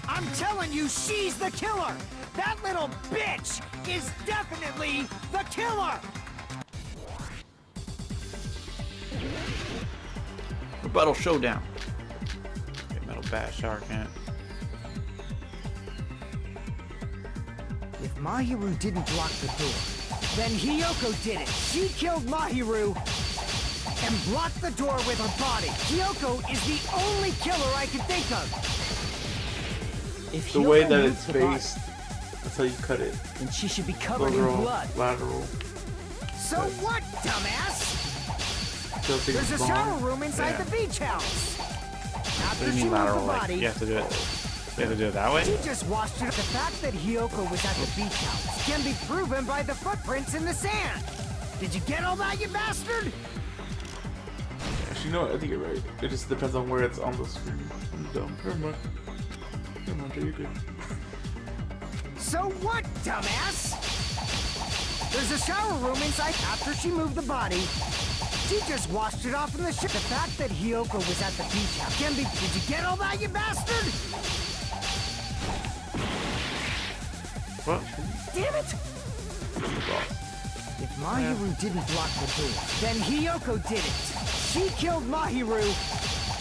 I'm telling you, she's the killer! That little bitch is definitely the killer! Rebuttal showdown. Okay, metal bat shower can't. If Mahiru didn't block the door, then Hiyoko did it. She killed Mahiru and blocked the door with her body. Hiyoko is the only killer I can think of. If The way Hiyoko that moved it's the body, faced, that's how you cut it. then she should be covered Those are in all blood. lateral. So what, dumbass? Chelsea There's a was shower gone. room inside Yeah. the beach house. What After do you she mean moved lateral? the Like, body, you have to do it. You have to do it that way? she just washed it. The fact that Hiyoko was at the beach house can be proven by the footprints in the sand. Did you get all that, you bastard? Actually, you know what? I think you're right. It just depends on where it's on the screen. I'm dumb. Never mind. Never mind, Joe, you're good. So what, dumbass? There's a shower room inside. After she moved the body, she just washed it off in the ship. The fact that Hiyoko was at the beach house can be. Did you get all that, you bastard? What? Damn it! If Mahiru didn't block the door, then Hiyoko did it. She killed Mahiru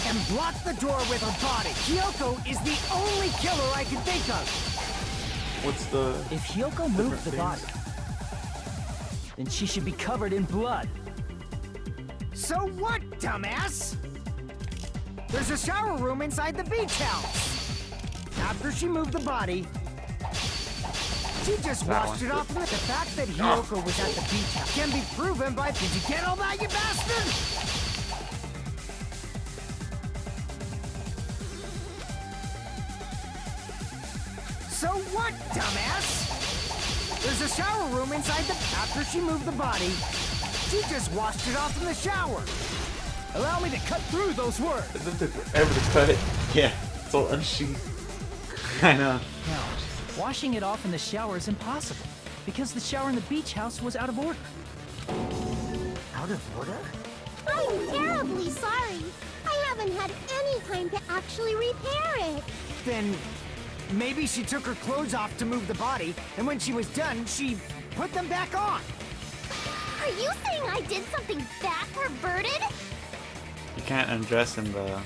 and blocked the door with her body. Hiyoko is the only killer I can think of. What's the... If Hiyoko moved the different body, then she should be covered in blood. So what, dumbass? There's a shower room inside the beach house. After she moved the body, she just washed it off. The fact that Hiyoko was at the beach house can be proven by. Did you get all that, you bastard? So what, dumbass? There's a shower room inside the. After she moved the body, she just washed it off in the shower. Allow me to cut through those words. It took forever to cut it. Yeah. It's all unsheathed. I know. No, washing it off in the shower is impossible, because the shower in the beach house was out of order. Out of order? I'm terribly sorry. I haven't had any time to actually repair it. Then maybe she took her clothes off to move the body, and when she was done, she put them back on. Are you saying I did something that perverted? You can't undress in the...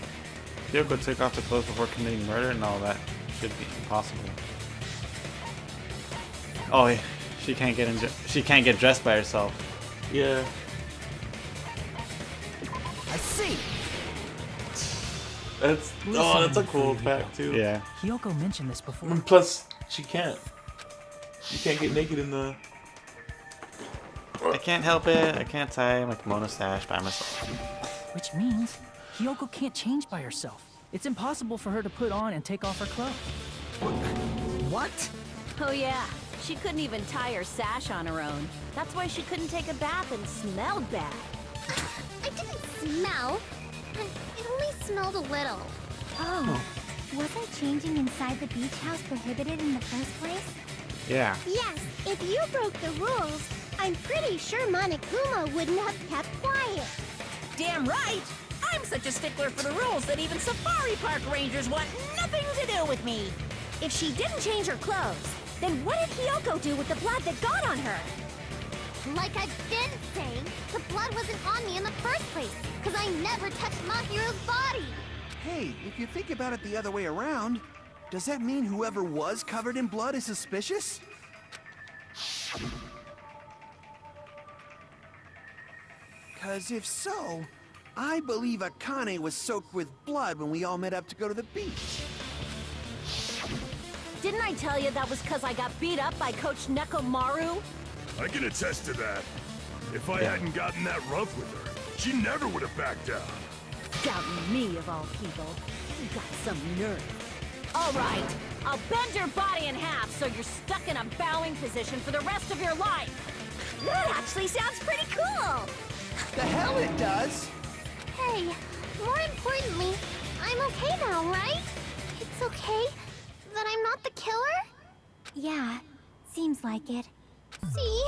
Kyoko took off the clothes before committing murder? No, that should be impossible. Oh, yeah. She can't get dressed by herself. Yeah. see. That's a cool fact too. Yeah. Hiyoko mentioned this before. And plus, she can't. You can't get naked in the. I can't help it. I can't tie my kimono sash by myself. Which means Hiyoko can't change by herself. It's impossible for her to put on and take off her clothes. What? Oh yeah, she couldn't even tie her sash on her own. That's why she couldn't take a bath and smelled bad. I didn't smell. It only smelled a little. Oh, wasn't changing inside the beach house prohibited in the first place? Yeah. Yes, if you broke the rules, I'm pretty sure Monokuma wouldn't have kept quiet. Damn right! I'm such a stickler for the rules that even safari park rangers want nothing to do with me. If she didn't change her clothes, then what did Hiyoko do with the blood that got on her? Like I've been saying, the blood wasn't on me in the first place, because I never touched Mahiru's body. Hey, if you think about it the other way around, does that mean whoever was covered in blood is suspicious? Because if so, I believe Akane was soaked with blood when we all met up to go to the beach. Didn't I tell you that was because I got beat up by Coach Nekomaru? I can attest to that. If I hadn't gotten that rough with her, she never would have backed down. Doubting me of all people. You got some nerve. All right, I'll bend your body in half so you're stuck in a bowing position for the rest of your life. That actually sounds pretty cool. The hell it does! Hey, more importantly, I'm okay now, right? It's okay that I'm not the killer? Yeah, seems like it. See?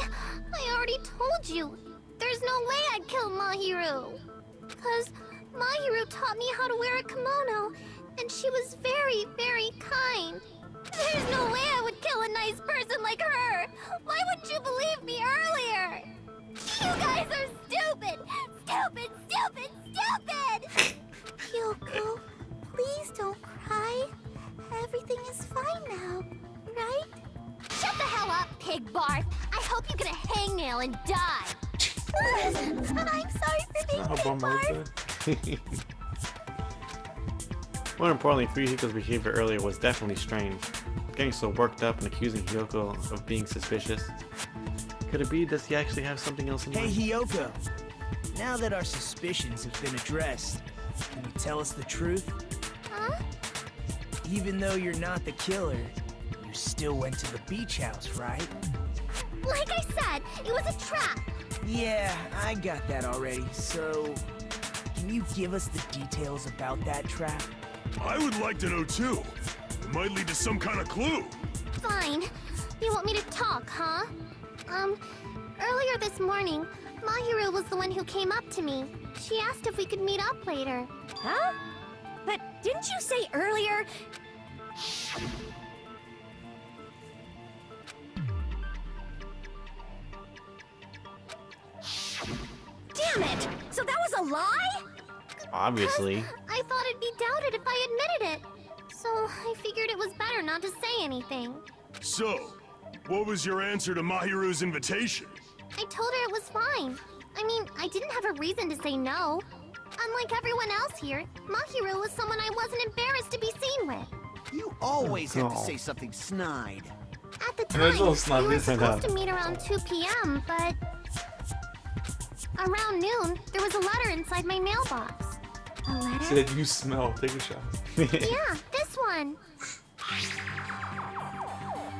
I already told you. There's no way I'd kill Mahiru. Because Mahiru taught me how to wear a kimono, and she was very, very kind. There's no way I would kill a nice person like her. Why wouldn't you believe me earlier? You guys are stupid! Stupid, stupid, stupid! Hiyoko, please don't cry. Everything is fine now, right? Shut the hell up, pig barf! I hope you get a hangnail and die! I'm sorry for being How pig bummed I barf. was. More importantly, Fuyuhiko's behavior earlier was definitely strange. Getting so worked up and accusing Hiyoko of being suspicious. Could it be, does he actually have something else in Hey, mind? Hiyoko. Now that our suspicions have been addressed, can you tell us the truth? Huh? Even though you're not the killer, you still went to the beach house, right? Like I said, it was a trap! Yeah, I got that already, so... Can you give us the details about that trap? I would like to know too. It might lead to some kind of clue. Fine. You want me to talk, huh? Earlier this morning, Mahiru was the one who came up to me. She asked if we could meet up later. Huh? But didn't you say earlier... Damn it! So that was a lie? Obviously. I thought it'd be doubted if I admitted it. So I figured it was better not to say anything. So, what was your answer to Mahiru's invitation? I told her it was fine. I mean, I didn't have a reason to say no. Unlike everyone else here, Mahiru was someone I wasn't embarrassed to be seen with. You always have to Oh. say something snide. At the And there's time, a little snide we were different, supposed huh? to meet around 2 p.m., but... Around noon, there was a letter inside my mailbox. A letter? Said you smell. Take a shot. Yeah, this one.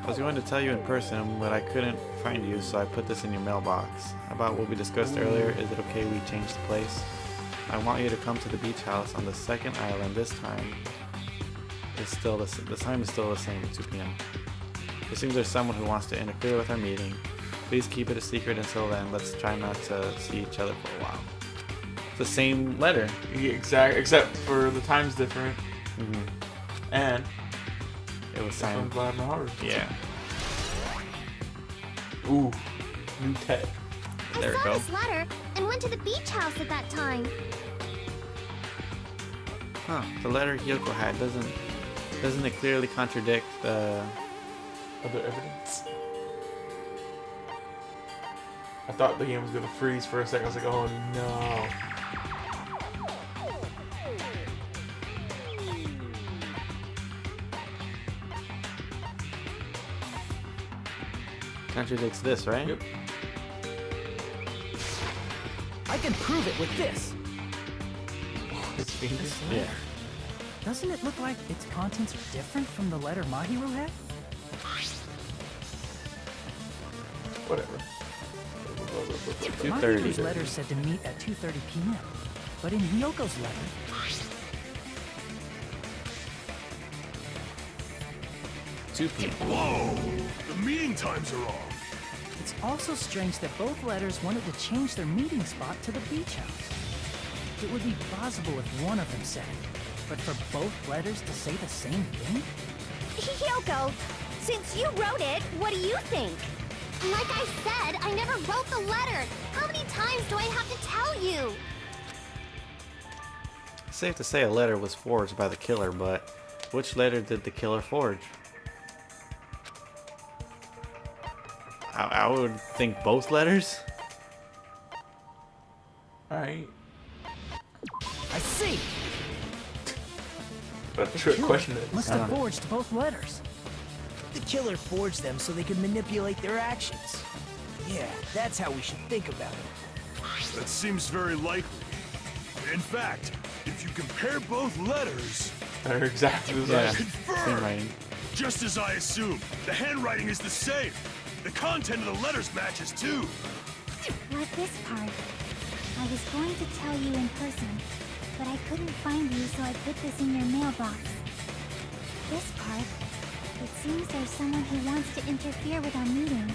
I was going to tell you in person, but I couldn't find you, so I put this in your mailbox. About what we discussed earlier, is it okay we change the place? I want you to come to the beach house on the second island this time. The time is still the same, 2 p.m. It seems there's someone who wants to interfere with our meeting. Please keep it a secret until then. Let's try not to see each other for a while. It's the same letter. Yeah, except for the time's different. Mm-hmm. And It was I'm signed. glad Maharu. Yeah. Ooh, new tech. There we I saw go. this letter and went to the beach house at that time. Huh. The letter Hiyoko had doesn't it clearly contradict the... Other evidence. I thought the game was gonna freeze for a second. I was like, oh no. Contradicts this, right? Yep. I can prove it with this. His fingers. This letter. Doesn't it look like its contents are different from the letter Mahiru had? Whatever. Mahiru's letter said to meet at 2:30 p.m. But in Hyoko's letter, 2 p.m. Whoa! The meeting times are off. it's also strange that both letters wanted to change their meeting spot to the beach house. It would be plausible if one of them said it, but for both letters to say the same thing? Hyoko, since you wrote it, what do you think? Like I said, I never wrote the letter. How many times do I have to tell you? Safe to say a letter was forged by the killer, but which letter did the killer forge? I would think both letters. Alright. I see. What a trick question it is. Must have forged both letters. The killer forged them so they could manipulate their actions. Yeah, that's how we should think about it. That seems very likely. In fact, if you compare both letters, They're exactly the Yeah. same. Same confirmed. writing. Just as I assumed, the handwriting is the same. The content of the letters matches too. Like this part. I was going to tell you in person, but I couldn't find you, so I put this in your mailbox. This part. It seems there's someone who wants to interfere with our meeting.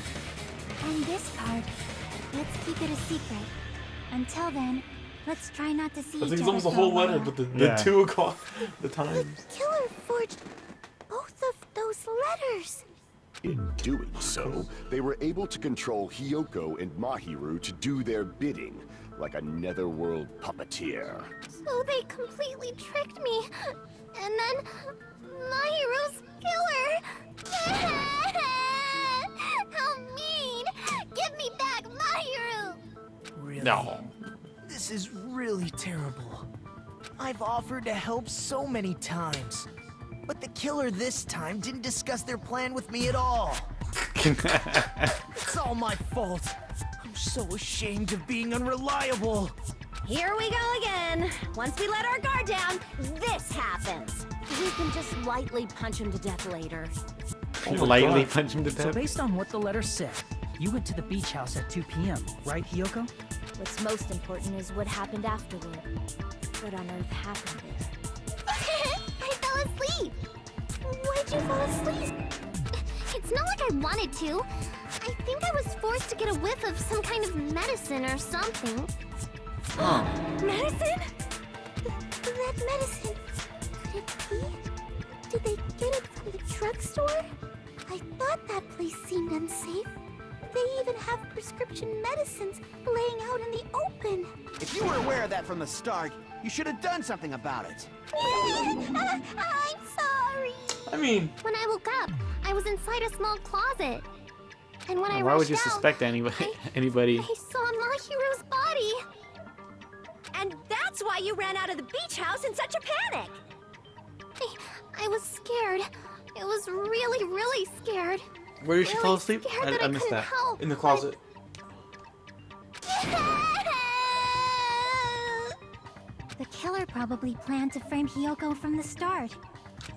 And this part. Let's keep it a secret. Until then, let's try not to see I each think it's other almost a for whole while. letter, but the Yeah. 2 o'clock, the times. Killer forged both of those letters. In doing so, they were able to control Hyoko and Mahiru to do their bidding, like a netherworld puppeteer. So they completely tricked me. And then Mahiru's killer. How mean! Give me back Mahiru! Really? No. This is really terrible. I've offered to help so many times. But the killer this time didn't discuss their plan with me at all. It's all my fault. I'm so ashamed of being unreliable. Here we go again. Once we let our guard down, this happens. We can just lightly punch him to death later. Lightly punch him to So death. based on what the letter said, you went to the beach house at 2 p.m., right, Hyoko? What's most important is what happened afterward. What on earth happened there? I fell asleep. Why'd you fall asleep? It's not like I wanted to. I think I was forced to get a whiff of some kind of medicine or something. Medicine? That medicine. Could it be? Did they get it from the drugstore? I thought that place seemed unsafe. They even have prescription medicines laying out in the open. If you were aware of that from the start, you should have done something about it. I'm sorry. I mean, When I woke up, I was inside a small closet. And when I Why would rushed you out, suspect anybody? Anybody? I saw Mahiru's body. And that's why you ran out of the beach house in such a panic. I was scared. It was really, really scared. Where did she Really fall asleep? scared that I missed couldn't that. help. in the closet. The killer probably planned to frame Hyoko from the start.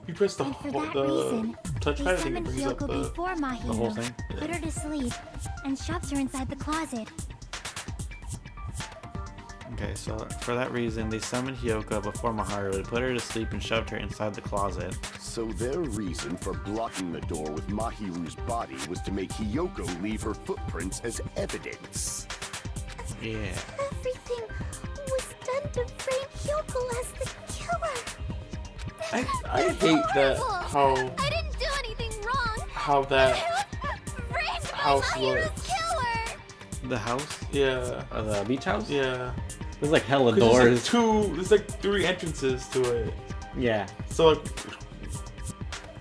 You press the And for whole, that the reason, touchpad, they I think it summoned brings up Hyoko the. before Mahiru, whole thing? put her to sleep, and shoved her inside the closet. Okay, so for that reason, they summoned Hyoko before Maharu, put her to sleep, and shoved her inside the closet. So their reason for blocking the door with Mahiru's body was to make Hyoko leave her footprints as evidence. Yeah. Everything was done to frame Hyoko as the killer. I That's hate that horrible. how I didn't do anything wrong. how that Framed by house Mahiru's looks. killer. The house? Yeah. The beach house? Yeah. There's like hella 'Cause doors. there's like 3 entrances to it. Yeah. So like,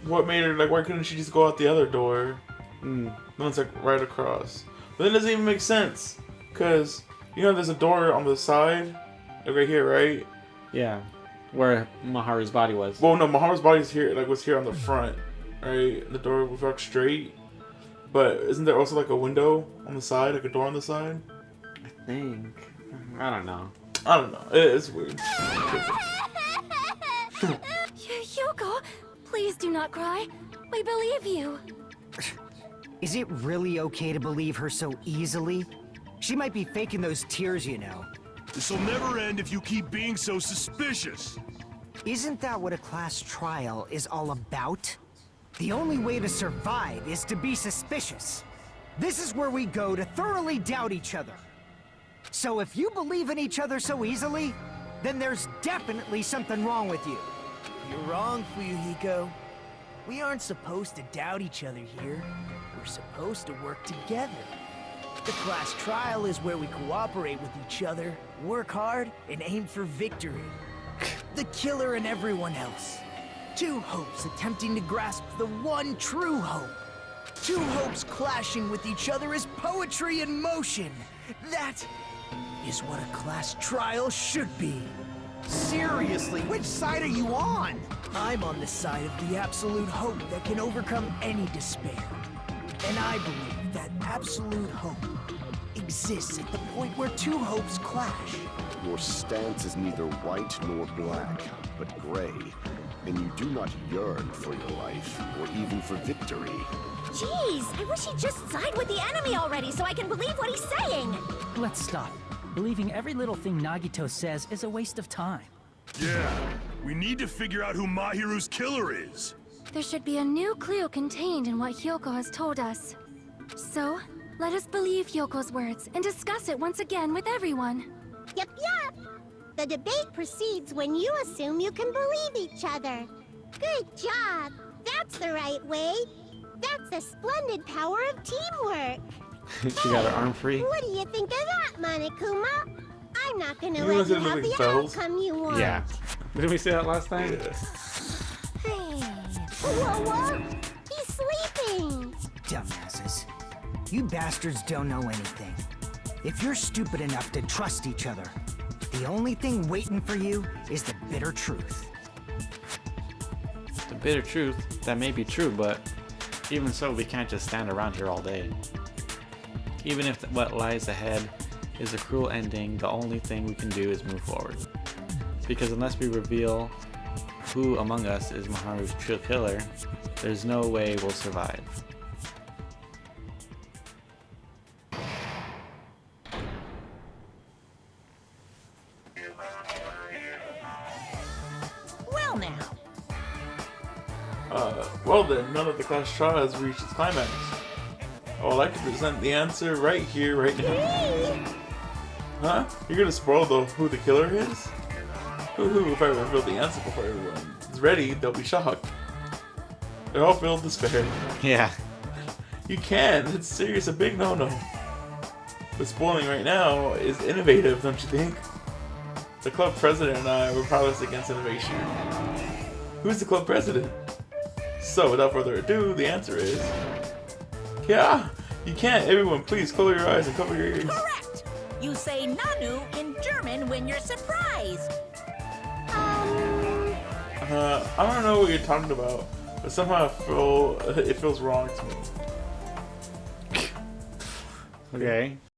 what made her like? Why couldn't she just go out the other door? Mm. The one's like right across. But then it doesn't even make sense, cause you know there's a door on the side, like right here, right? Yeah. Where Maharu's body was. Well, no, Maharu's body's here, like was here on the front, right? The door was like straight. But isn't there also like a window on the side, like a door on the side? I think. I don't know. I don't know. It's weird. Hyuko, please do not cry. We believe you. Is it really okay to believe her so easily? She might be faking those tears, you know. This'll never end if you keep being so suspicious. Isn't that what a class trial is all about? The only way to survive is to be suspicious. This is where we go to thoroughly doubt each other. So if you believe in each other so easily, then there's definitely something wrong with you. You're wrong, Fuyuhiko. We aren't supposed to doubt each other here. We're supposed to work together. The class trial is where we cooperate with each other, work hard, and aim for victory. The killer and everyone else. Two hopes attempting to grasp the one true hope. Two hopes clashing with each other is poetry in motion. That is what a class trial should be. Seriously, which side are you on? I'm on the side of the absolute hope that can overcome any despair. And I believe that absolute hope exists at the point where two hopes clash. Your stance is neither white nor black, but gray, and you do not yearn for your life, or even for victory. Jeez, I wish he'd just side with the enemy already so I can believe what he's saying. Let's stop. Believing every little thing Nagito says is a waste of time. Yeah, we need to figure out who Mahiru's killer is. There should be a new clue contained in what Hyuko has told us. So, let us believe Hyoko's words and discuss it once again with everyone. Yep, yep. The debate proceeds when you assume you can believe each other. Good job. That's the right way. That's the splendid power of teamwork. She got her arm free. What do you think of that, Monokuma? I'm not gonna You let wanna you say have like the bells? outcome you want. Yeah. Did we say that last time? Yeah. Whoa, whoa! He's sleeping! Dumbasses. You bastards don't know anything. If you're stupid enough to trust each other, the only thing waiting for you is the bitter truth. The bitter truth, that may be true, but even so, we can't just stand around here all day. Even if what lies ahead is a cruel ending, the only thing we can do is move forward. Because unless we reveal who among us is Mahiru's true killer, there's no way we'll survive. Well now, Well then, none of the class trial has reached its climax. Oh, I'd like to present the answer right here, right now. Huh? You're gonna spoil who the killer is? Hoo-hoo, if I reveal the answer before everyone is ready, they'll be shocked. They're all filled with despair. Yeah. You can, it's serious, a big no-no. But spoiling right now is innovative, don't you think? The club president and I were powerless against innovation. Who's the club president? So, without further ado, the answer is... Yeah, you can't. Everyone, please close your eyes and cover your ears. correct. You say Nanu in German when you're surprised. I don't know what you're talking about, but somehow it feels wrong to me. Okay.